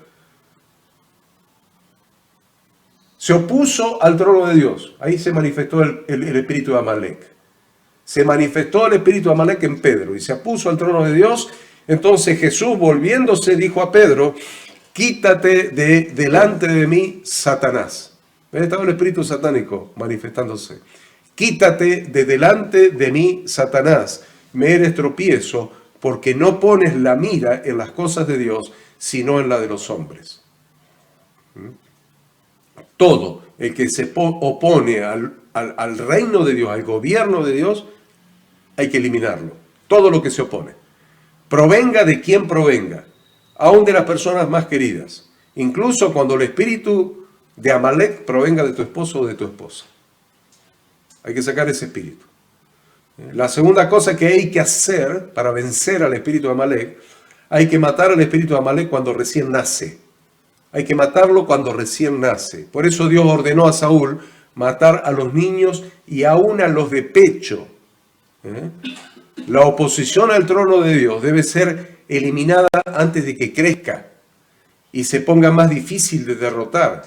se opuso al trono de Dios. Ahí se manifestó el espíritu de Amalek. Se manifestó el espíritu de Amalek en Pedro y se opuso al trono de Dios. Entonces Jesús, volviéndose, dijo a Pedro, quítate de delante de mí, Satanás. Ahí estaba el espíritu satánico manifestándose. Quítate de delante de mí, Satanás. Me eres tropiezo porque no pones la mira en las cosas de Dios, sino en la de los hombres. Todo el que se opone al reino de Dios, al gobierno de Dios, hay que eliminarlo. Todo lo que se opone. Provenga de quien provenga, aun de las personas más queridas. Incluso cuando el espíritu de Amalek provenga de tu esposo o de tu esposa. Hay que sacar ese espíritu. La segunda cosa que hay que hacer para vencer al espíritu de Amalek, hay que matar al espíritu de Amalek cuando recién nace. Hay que matarlo cuando recién nace. Por eso Dios ordenó a Saúl matar a los niños y aún a los de pecho. La oposición al trono de Dios debe ser eliminada antes de que crezca y se ponga más difícil de derrotar.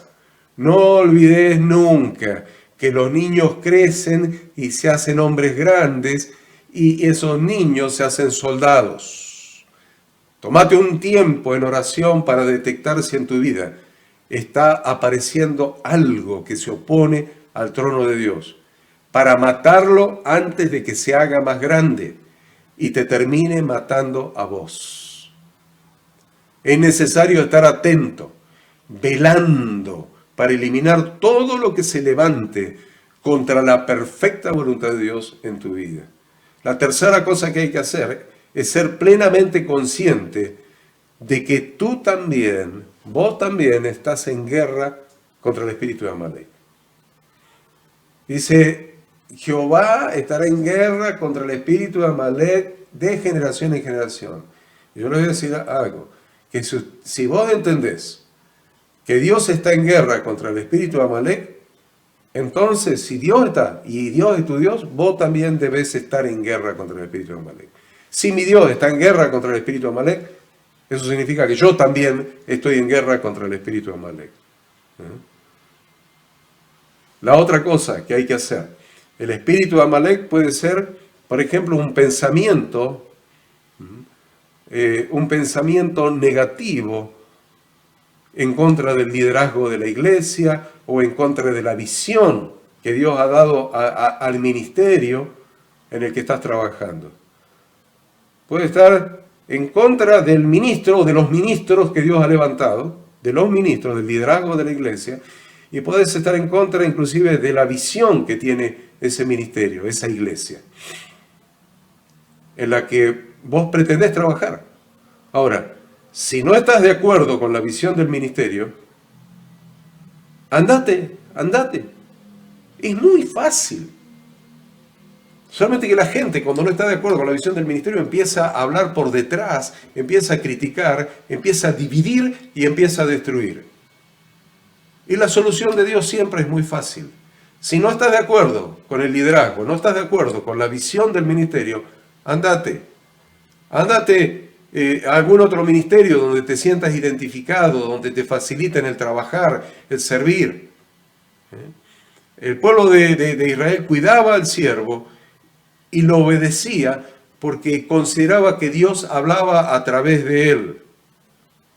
No olvides nunca que los niños crecen y se hacen hombres grandes y esos niños se hacen soldados. Tómate un tiempo en oración para detectar si en tu vida está apareciendo algo que se opone al trono de Dios, para matarlo antes de que se haga más grande y te termine matando a vos. Es necesario estar atento, velando, para eliminar todo lo que se levante contra la perfecta voluntad de Dios en tu vida. La tercera cosa que hay que hacer es ser plenamente consciente de que tú también, vos también estás en guerra contra el espíritu de Amalek. Dice, Jehová estará en guerra contra el espíritu de Amalek de generación en generación. Y yo les voy a decir algo, que si vos entendés que Dios está en guerra contra el espíritu de Amalek, entonces si Dios está y Dios es tu Dios, vos también debes estar en guerra contra el espíritu de Amalek. Si mi Dios está en guerra contra el espíritu de Amalek, eso significa que yo también estoy en guerra contra el espíritu de Amalek. La otra cosa que hay que hacer, el espíritu de Amalek puede ser, por ejemplo, un pensamiento negativo en contra del liderazgo de la iglesia o en contra de la visión que Dios ha dado al ministerio en el que estás trabajando. Puede estar en contra del ministro o de los ministros que Dios ha levantado, de los ministros, del liderazgo de la iglesia, y puedes estar en contra inclusive de la visión que tiene ese ministerio, esa iglesia, en la que vos pretendés trabajar. Ahora, si no estás de acuerdo con la visión del ministerio, andate. Es muy fácil. Solamente que la gente, cuando no está de acuerdo con la visión del ministerio, empieza a hablar por detrás, empieza a criticar, empieza a dividir y empieza a destruir. Y la solución de Dios siempre es muy fácil. Si no estás de acuerdo con el liderazgo, no estás de acuerdo con la visión del ministerio, andate. Andate a algún otro ministerio donde te sientas identificado, donde te faciliten el trabajar, el servir. El pueblo de Israel cuidaba al siervo y lo obedecía porque consideraba que Dios hablaba a través de él.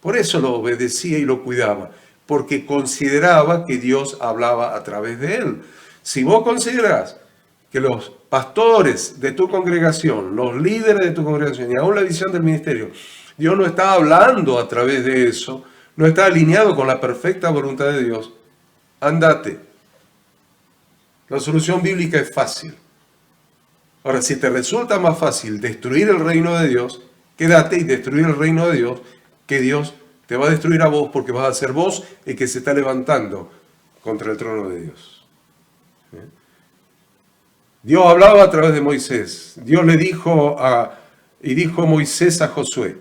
Por eso lo obedecía y lo cuidaba, porque consideraba que Dios hablaba a través de él. Si vos considerás que los pastores de tu congregación, los líderes de tu congregación y aún la visión del ministerio, Dios no está hablando a través de eso, no está alineado con la perfecta voluntad de Dios, andate. La solución bíblica es fácil. Ahora, si te resulta más fácil destruir el reino de Dios, quédate y destruir el reino de Dios, que Dios te va a destruir a vos porque vas a ser vos el que se está levantando contra el trono de Dios. Dios hablaba a través de Moisés. Dios le dijo dijo Moisés a Josué.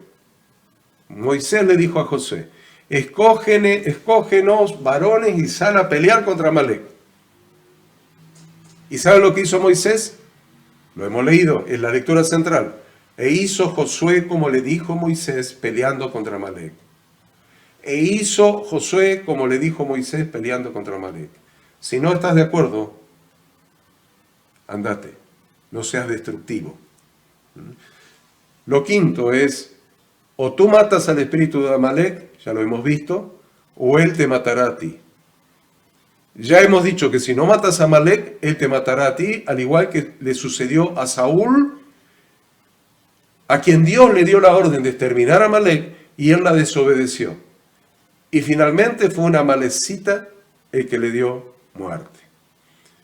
Moisés le dijo a Josué, escógenos varones y sal a pelear contra Amalek. ¿Y saben lo que hizo Moisés? Lo hemos leído, es la lectura central. E hizo Josué como le dijo Moisés peleando contra Amalek. E hizo Josué como le dijo Moisés peleando contra Amalek. Si no estás de acuerdo, andate, no seas destructivo. Lo quinto es, o tú matas al espíritu de Amalek, ya lo hemos visto, o él te matará a ti. Ya hemos dicho que si no matas a Amalek, él te matará a ti, al igual que le sucedió a Saúl, a quien Dios le dio la orden de exterminar a Amalek y él la desobedeció. Y finalmente fue una amalecita el que le dio muerte.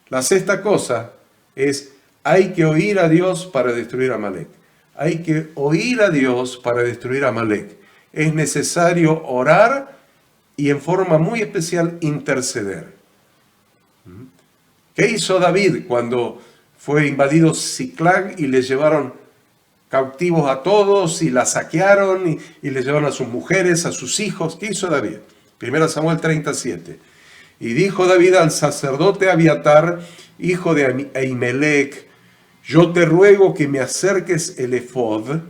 La sexta cosa es, hay que oír a Dios para destruir a Amalek. Hay que oír a Dios para destruir a Amalek. Es necesario orar y en forma muy especial interceder. ¿Qué hizo David cuando fue invadido Ziklag y le llevaron cautivos a todos y la saquearon y le llevaron a sus mujeres, a sus hijos? ¿Qué hizo David? 1 Samuel 37. Y dijo David al sacerdote Abiatar, hijo de Ahimelech, yo te ruego que me acerques el efod.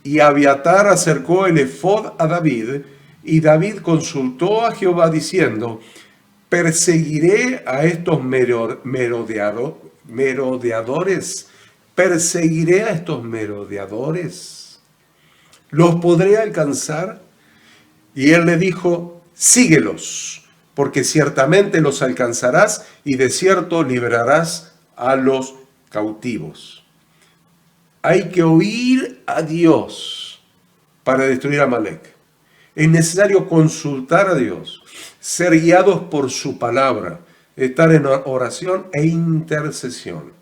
Y Abiatar acercó el efod a David, y David consultó a Jehová diciendo, perseguiré a estos merodeadores, perseguiré a estos merodeadores, ¿los podré alcanzar? Y él le dijo, síguelos, porque ciertamente los alcanzarás y de cierto liberarás a los cautivos. Hay que oír a Dios para destruir a Amalek. Es necesario consultar a Dios, ser guiados por su palabra, estar en oración e intercesión.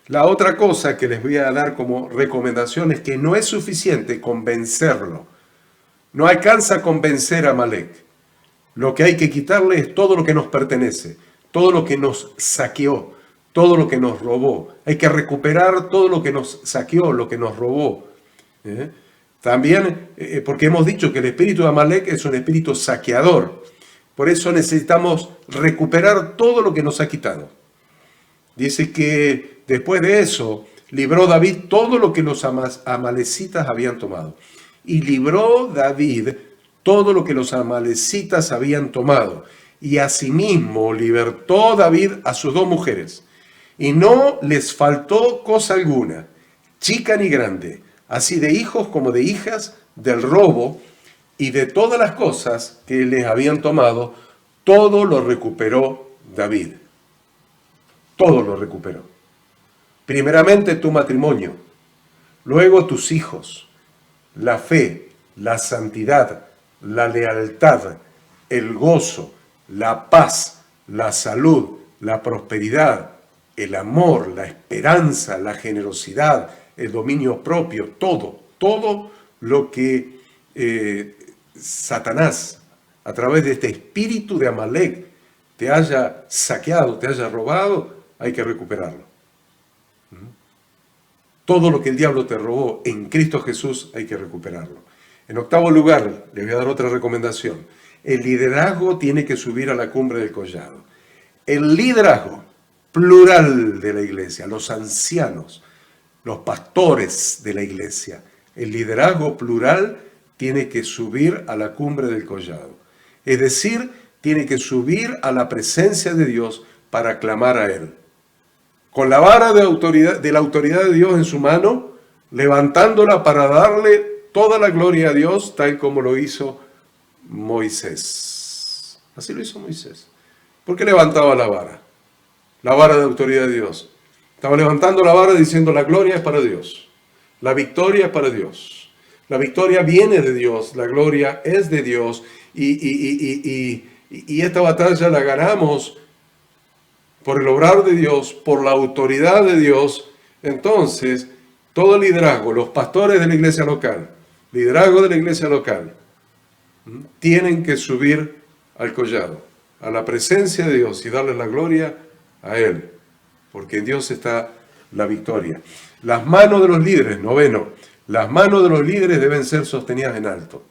La otra cosa que les voy a dar como recomendación es que no es suficiente convencerlo. No alcanza a convencer a Amalek. Lo que hay que quitarle es todo lo que nos pertenece, todo lo que nos saqueó, todo lo que nos robó. Hay que recuperar todo lo que nos saqueó, lo que nos robó. También, porque hemos dicho que el espíritu de Amalek es un espíritu saqueador. Por eso necesitamos recuperar todo lo que nos ha quitado. Dice que después de eso, libró David todo lo que los amalecitas habían tomado. Y libró David todo lo que los amalecitas habían tomado. Y asimismo libertó David a sus 2 mujeres. Y no les faltó cosa alguna, chica ni grande, así de hijos como de hijas, del robo y de todas las cosas que les habían tomado, todo lo recuperó David. Todo lo recuperó. Primeramente tu matrimonio, luego tus hijos, la fe, la santidad, la lealtad, el gozo, la paz, la salud, la prosperidad, el amor, la esperanza, la generosidad, el dominio propio, todo todo lo que Satanás, a través de este espíritu de Amalek, te haya saqueado, te haya robado, hay que recuperarlo. Todo lo que el diablo te robó en Cristo Jesús hay que recuperarlo. En octavo lugar, les voy a dar otra recomendación. El liderazgo tiene que subir a la cumbre del collado. El liderazgo plural de la iglesia, los ancianos, los pastores de la iglesia, el liderazgo plural tiene que subir a la cumbre del collado. Es decir, tiene que subir a la presencia de Dios para clamar a Él. Con la vara de la autoridad de Dios en su mano, levantándola para darle toda la gloria a Dios, tal como lo hizo Moisés. Así lo hizo Moisés. ¿Por qué levantaba la vara? La vara de autoridad de Dios. Estaba levantando la vara diciendo: la gloria es para Dios. La victoria es para Dios. La victoria viene de Dios. La gloria es de Dios. Y esta batalla la ganamos por el obrar de Dios, por la autoridad de Dios. Entonces, todo el liderazgo, los pastores de la iglesia local, liderazgo de la iglesia local, tienen que subir al collado, a la presencia de Dios y darle la gloria a Él, porque en Dios está la victoria. Las manos de los líderes, noveno, las manos de los líderes deben ser sostenidas en alto.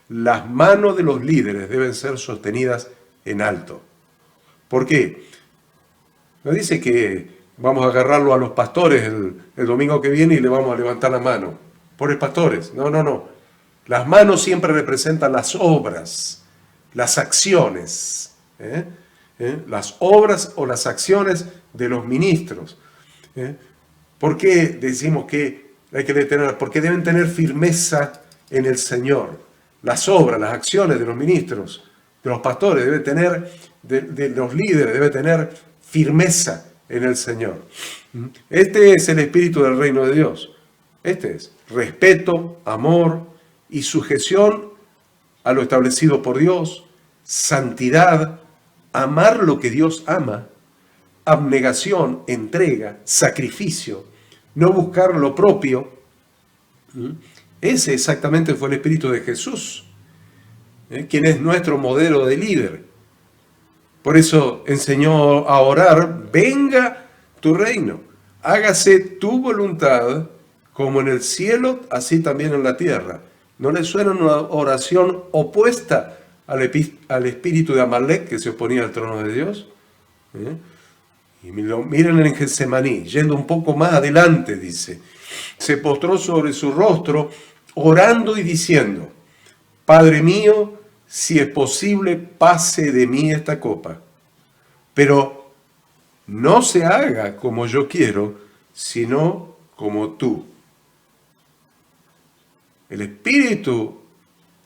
Las manos de los líderes deben ser sostenidas en alto. ¿Por qué? No dice que vamos a agarrarlo a los pastores el domingo que viene y le vamos a levantar la mano. Pobres pastores. No. Las manos siempre representan las obras, las acciones. Las obras o las acciones de los ministros. ¿Por qué decimos que hay que detener? Porque deben tener firmeza en el Señor. Las obras, las acciones de los ministros, de los pastores, debe tener, de los líderes, debe tener firmeza en el Señor. Este es el espíritu del reino de Dios. Este es respeto, amor y sujeción a lo establecido por Dios, santidad, amar lo que Dios ama, abnegación, entrega, sacrificio, no buscar lo propio. Ese exactamente fue el espíritu de Jesús, quien es nuestro modelo de líder. Por eso enseñó a orar: venga tu reino, hágase tu voluntad como en el cielo, así también en la tierra. ¿No le suena una oración opuesta al espíritu de Amalek que se oponía al trono de Dios? Y miren en Getsemaní, yendo un poco más adelante, dice: se postró sobre su rostro, orando y diciendo: Padre mío, si es posible, pase de mí esta copa, pero no se haga como yo quiero, sino como tú. El espíritu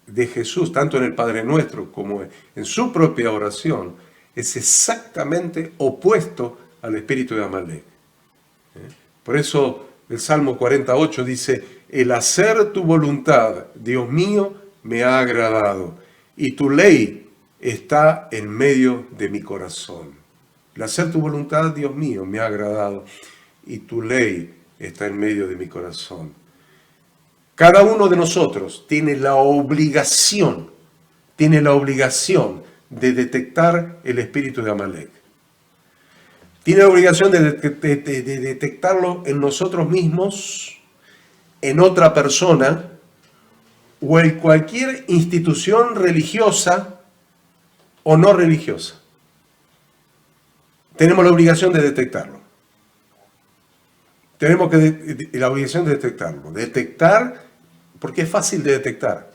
de Jesús, tanto en el Padre Nuestro como en su propia oración, es exactamente opuesto al espíritu de Amalek. Por eso el Salmo 48 dice: el hacer tu voluntad, Dios mío, me ha agradado, y tu ley está en medio de mi corazón. El hacer tu voluntad, Dios mío, me ha agradado, y tu ley está en medio de mi corazón. Cada uno de nosotros tiene la obligación de detectar el espíritu de Amalek. Tiene la obligación de detectarlo en nosotros mismos, en otra persona o en cualquier institución religiosa o no religiosa. Tenemos la obligación de detectarlo. Tenemos la obligación de detectarlo. Detectar, porque es fácil de detectar.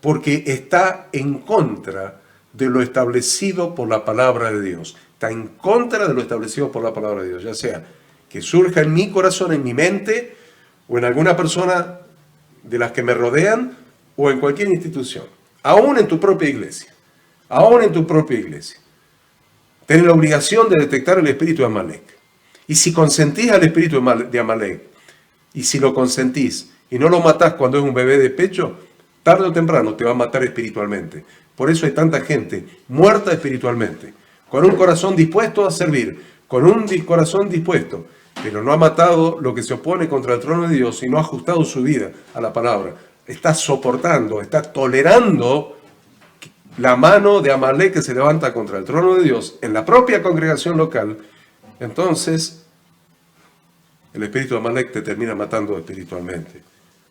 Porque está en contra de lo establecido por la palabra de Dios. Está en contra de lo establecido por la palabra de Dios. Ya sea que surja en mi corazón, en mi mente, o en alguna persona de las que me rodean, o en cualquier institución. Aún en tu propia iglesia. Aún en tu propia iglesia. Tienes la obligación de detectar el espíritu de Amalek. Y si consentís al espíritu de Amalek, y si lo consentís, y no lo matás cuando es un bebé de pecho, tarde o temprano te va a matar espiritualmente. Por eso hay tanta gente muerta espiritualmente, con un corazón dispuesto a servir, con un corazón dispuesto pero no ha matado lo que se opone contra el trono de Dios y no ha ajustado su vida a la palabra. Está soportando, está tolerando la mano de Amalek que se levanta contra el trono de Dios en la propia congregación local. Entonces, el espíritu de Amalek te termina matando espiritualmente.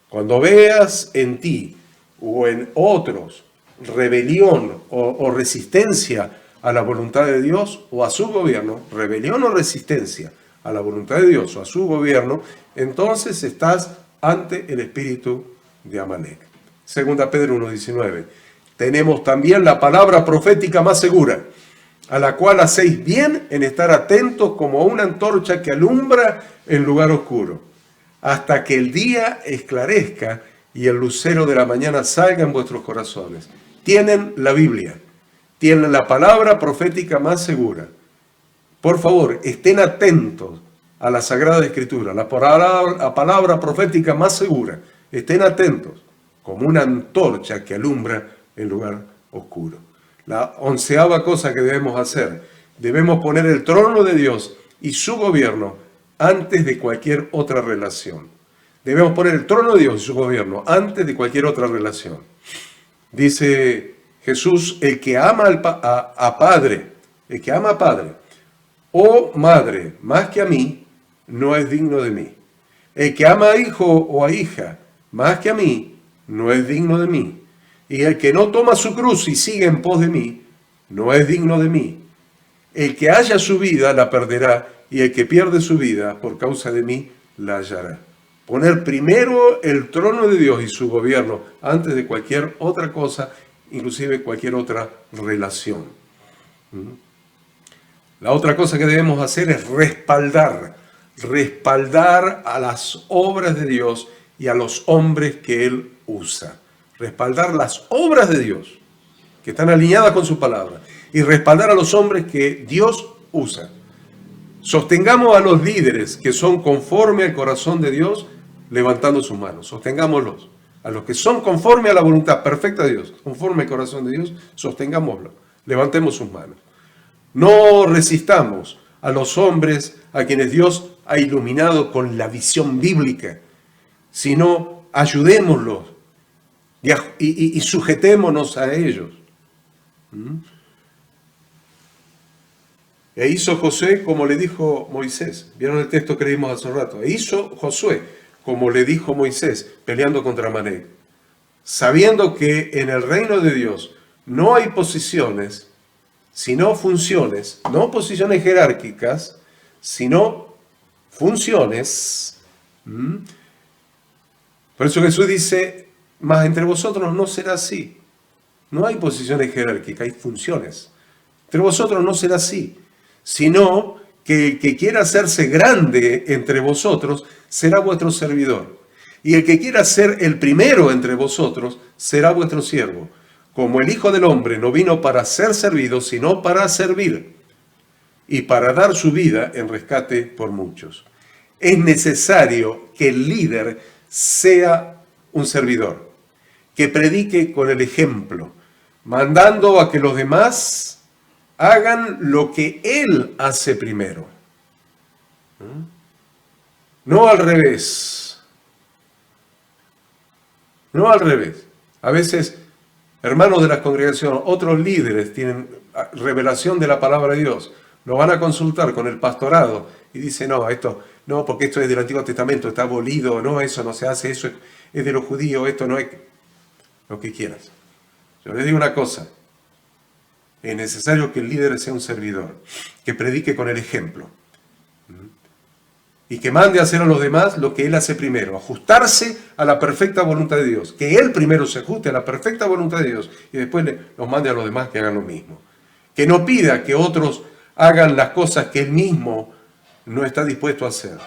Cuando veas en ti o en otros rebelión o resistencia a la voluntad de Dios o a su gobierno, rebelión o resistencia a la voluntad de Dios o a su gobierno, entonces estás ante el espíritu de Amalek. Segunda Pedro 1:19. Tenemos también la palabra profética más segura, a la cual hacéis bien en estar atentos como una antorcha que alumbra en lugar oscuro, hasta que el día esclarezca y el lucero de la mañana salga en vuestros corazones. Tienen la Biblia, tienen la palabra profética más segura. Por favor, estén atentos a la Sagrada Escritura, la palabra profética más segura. Estén atentos, como una antorcha que alumbra en lugar oscuro. La 11ª cosa que debemos hacer, debemos poner el trono de Dios y su gobierno antes de cualquier otra relación. Debemos poner el trono de Dios y su gobierno antes de cualquier otra relación. Dice Jesús, el que ama a padre, el que ama a padre o madre más que a mí, no es digno de mí. El que ama a hijo o a hija más que a mí, no es digno de mí. Y el que no toma su cruz y sigue en pos de mí, no es digno de mí. El que halla su vida la perderá, y el que pierde su vida por causa de mí la hallará. Poner primero el trono de Dios y su gobierno antes de cualquier otra cosa, inclusive cualquier otra relación. La otra cosa que debemos hacer es respaldar a las obras de Dios y a los hombres que Él usa. Respaldar las obras de Dios, que están alineadas con su palabra, y respaldar a los hombres que Dios usa. Sostengamos a los líderes que son conforme al corazón de Dios, levantando sus manos. Sostengámoslos. A los que son conforme a la voluntad perfecta de Dios, conforme al corazón de Dios, sostengámoslo. Levantemos sus manos. No resistamos a los hombres a quienes Dios ha iluminado con la visión bíblica, sino ayudémoslos y sujetémonos a ellos. E hizo Josué como le dijo Moisés. ¿Vieron el texto que leímos hace un rato? E hizo Josué como le dijo Moisés, peleando contra Amalek, sabiendo que en el reino de Dios no hay posiciones, sino funciones, no posiciones jerárquicas, sino funciones. Por eso Jesús dice, mas entre vosotros no será así. No hay posiciones jerárquicas, hay funciones. Entre vosotros no será así, sino que el que quiera hacerse grande entre vosotros será vuestro servidor. Y el que quiera ser el primero entre vosotros será vuestro siervo. Como el Hijo del Hombre no vino para ser servido, sino para servir, y para dar su vida en rescate por muchos. Es necesario que el líder sea un servidor, que predique con el ejemplo, mandando a que los demás hagan lo que él hace primero. No al revés. No al revés. A veces, hermanos de la congregación, otros líderes tienen revelación de la palabra de Dios. Lo van a consultar con el pastorado y dicen, no, porque esto es del Antiguo Testamento, está abolido, no, eso no se hace, eso es de los judíos, esto no es lo que quieras. Yo les digo una cosa. Es necesario que el líder sea un servidor, que predique con el ejemplo y que mande a hacer a los demás lo que él hace primero, ajustarse a la perfecta voluntad de Dios, que él primero se ajuste a la perfecta voluntad de Dios y después los mande a los demás que hagan lo mismo. Que no pida que otros hagan las cosas que él mismo no está dispuesto a hacer.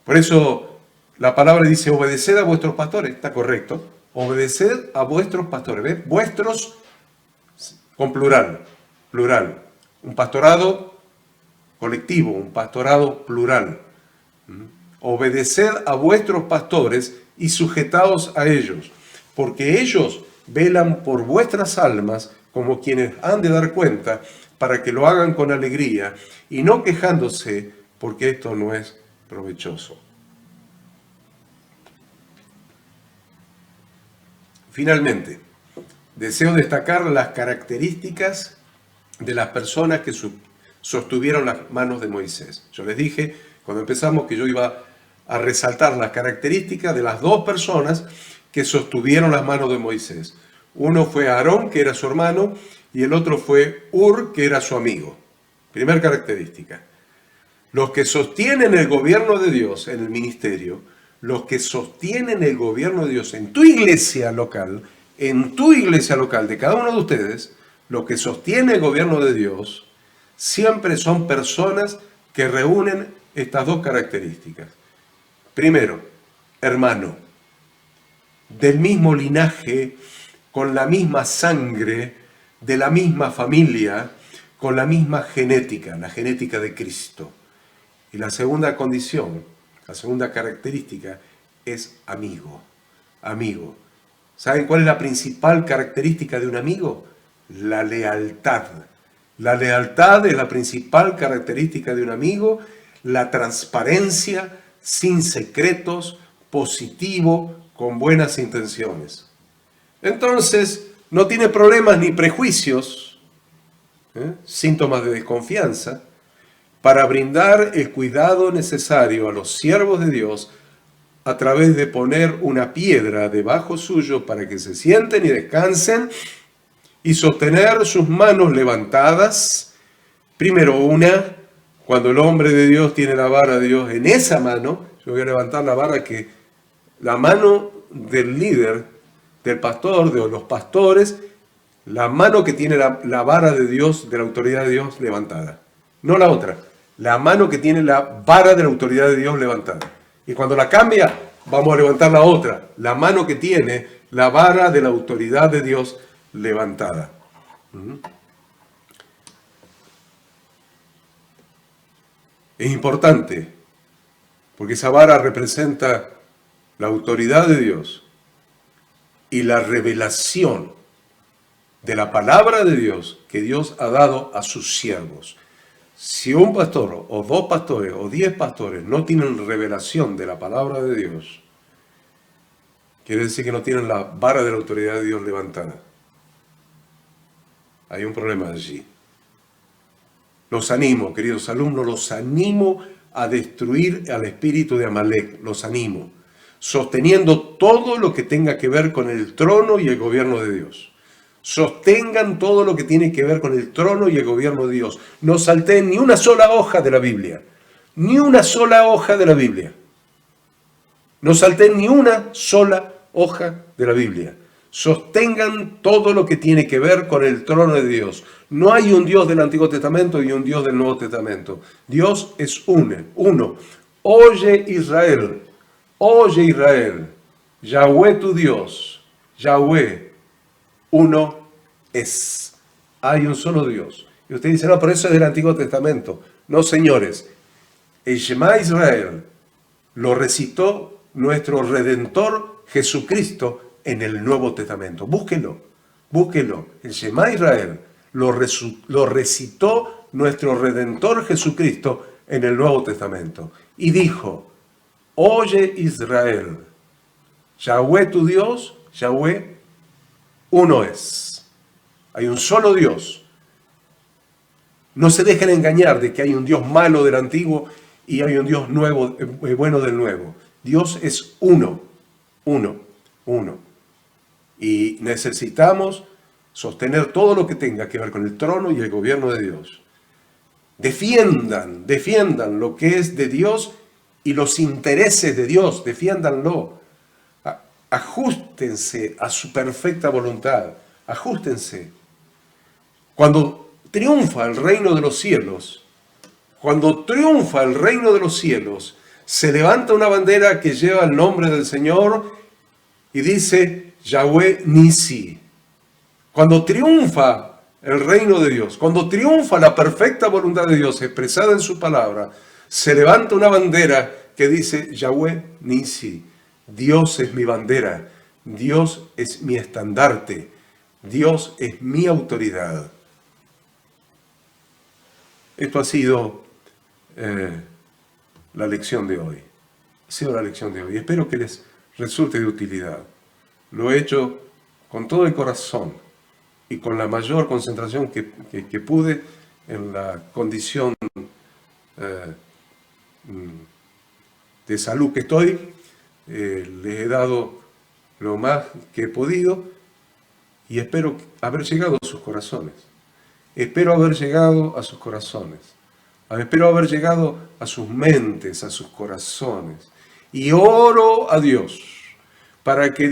Por eso la palabra dice, obedeced a vuestros pastores, está correcto, obedeced a vuestros pastores, ¿ves? Vuestros con plural, un pastorado colectivo, un pastorado plural. Obedeced a vuestros pastores y sujetaos a ellos, porque ellos velan por vuestras almas como quienes han de dar cuenta, para que lo hagan con alegría y no quejándose porque esto no es provechoso. Finalmente, deseo destacar las características de las personas que sostuvieron las manos de Moisés. Yo les dije cuando empezamos que yo iba a resaltar las características de las dos personas que sostuvieron las manos de Moisés. Uno fue Aarón, que era su hermano, y el otro fue Hur, que era su amigo. Primera característica. Los que sostienen el gobierno de Dios en el ministerio, los que sostienen el gobierno de Dios en tu iglesia local de cada uno de ustedes, los que sostienen el gobierno de Dios, siempre son personas que reúnen estas dos características. Primero, hermano, del mismo linaje, con la misma sangre, de la misma familia, con la misma genética, la genética de Cristo. Y la segunda condición, la segunda característica es amigo. Amigo. ¿Saben cuál es la principal característica de un amigo? La lealtad. La lealtad es la principal característica de un amigo, la transparencia, sin secretos, positivo, con buenas intenciones. Entonces, no tiene problemas ni prejuicios, síntomas de desconfianza, para brindar el cuidado necesario a los siervos de Dios a través de poner una piedra debajo suyo para que se sienten y descansen y sostener sus manos levantadas. Primero una, cuando el hombre de Dios tiene la vara de Dios en esa mano, yo voy a levantar la vara que la mano del líder, del pastor, de los pastores, la mano que tiene la vara de Dios, de la autoridad de Dios levantada. No la otra, la mano que tiene la vara de la autoridad de Dios levantada. Y cuando la cambia, vamos a levantar la otra, la mano que tiene la vara de la autoridad de Dios levantada. Es importante, porque esa vara representa la autoridad de Dios y la revelación de la palabra de Dios que Dios ha dado a sus siervos. Si un pastor o dos pastores o 10 pastores no tienen revelación de la palabra de Dios, quiere decir que no tienen la vara de la autoridad de Dios levantada. Hay un problema allí. Los animo, queridos alumnos, los animo a destruir al espíritu de Amalek, los animo, sosteniendo todo lo que tenga que ver con el trono y el gobierno de Dios. Sostengan todo lo que tiene que ver con el trono y el gobierno de Dios. No salteen ni una sola hoja de la Biblia. Ni una sola hoja de la Biblia. No salteen ni una sola hoja de la Biblia. Sostengan todo lo que tiene que ver con el trono de Dios. No hay un Dios del Antiguo Testamento y un Dios del Nuevo Testamento. Dios es uno. Oye Israel, Yahweh tu Dios, Yahweh, uno es. Hay un solo Dios. Y usted dice, no, pero eso es del Antiguo Testamento. No, señores. El Shema Israel lo recitó nuestro Redentor Jesucristo en el Nuevo Testamento. Búsquelo. El Shema Israel lo recitó nuestro Redentor Jesucristo en el Nuevo Testamento. Y dijo, oye Israel, Yahweh tu Dios, Yahweh, uno es. Hay un solo Dios. No se dejen engañar de que hay un Dios malo del antiguo y hay un Dios nuevo, bueno del nuevo. Dios es uno. Y necesitamos sostener todo lo que tenga que ver con el trono y el gobierno de Dios. Defiendan lo que es de Dios y los intereses de Dios, defiéndanlo. Ajustense a su perfecta voluntad, ajustense. Cuando triunfa el reino de los cielos, se levanta una bandera que lleva el nombre del Señor y dice Yahweh Nisi. Cuando triunfa el reino de Dios, cuando triunfa la perfecta voluntad de Dios expresada en su palabra, se levanta una bandera que dice Yahweh Nisi. Dios es mi bandera, Dios es mi estandarte, Dios es mi autoridad. Esto ha sido la lección de hoy. Ha sido la lección de hoy. Espero que les resulte de utilidad. Lo he hecho con todo el corazón y con la mayor concentración que pude en la condición de salud que estoy. Les he dado lo más que he podido y espero haber llegado a sus corazones. Espero haber llegado a sus corazones. Espero haber llegado a sus mentes, a sus corazones. Y oro a Dios para que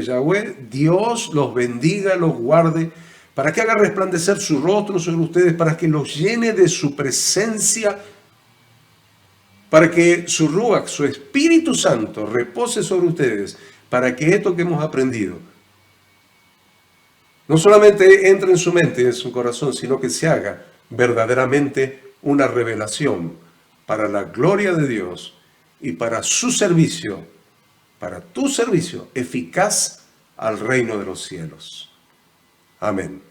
Yahweh, Dios los bendiga, los guarde, para que haga resplandecer su rostro sobre ustedes, para que los llene de su presencia, para que su Ruach, su Espíritu Santo, repose sobre ustedes, para que esto que hemos aprendido no solamente entre en su mente y en su corazón, sino que se haga verdaderamente una revelación para la gloria de Dios y para su servicio, para tu servicio eficaz al reino de los cielos. Amén.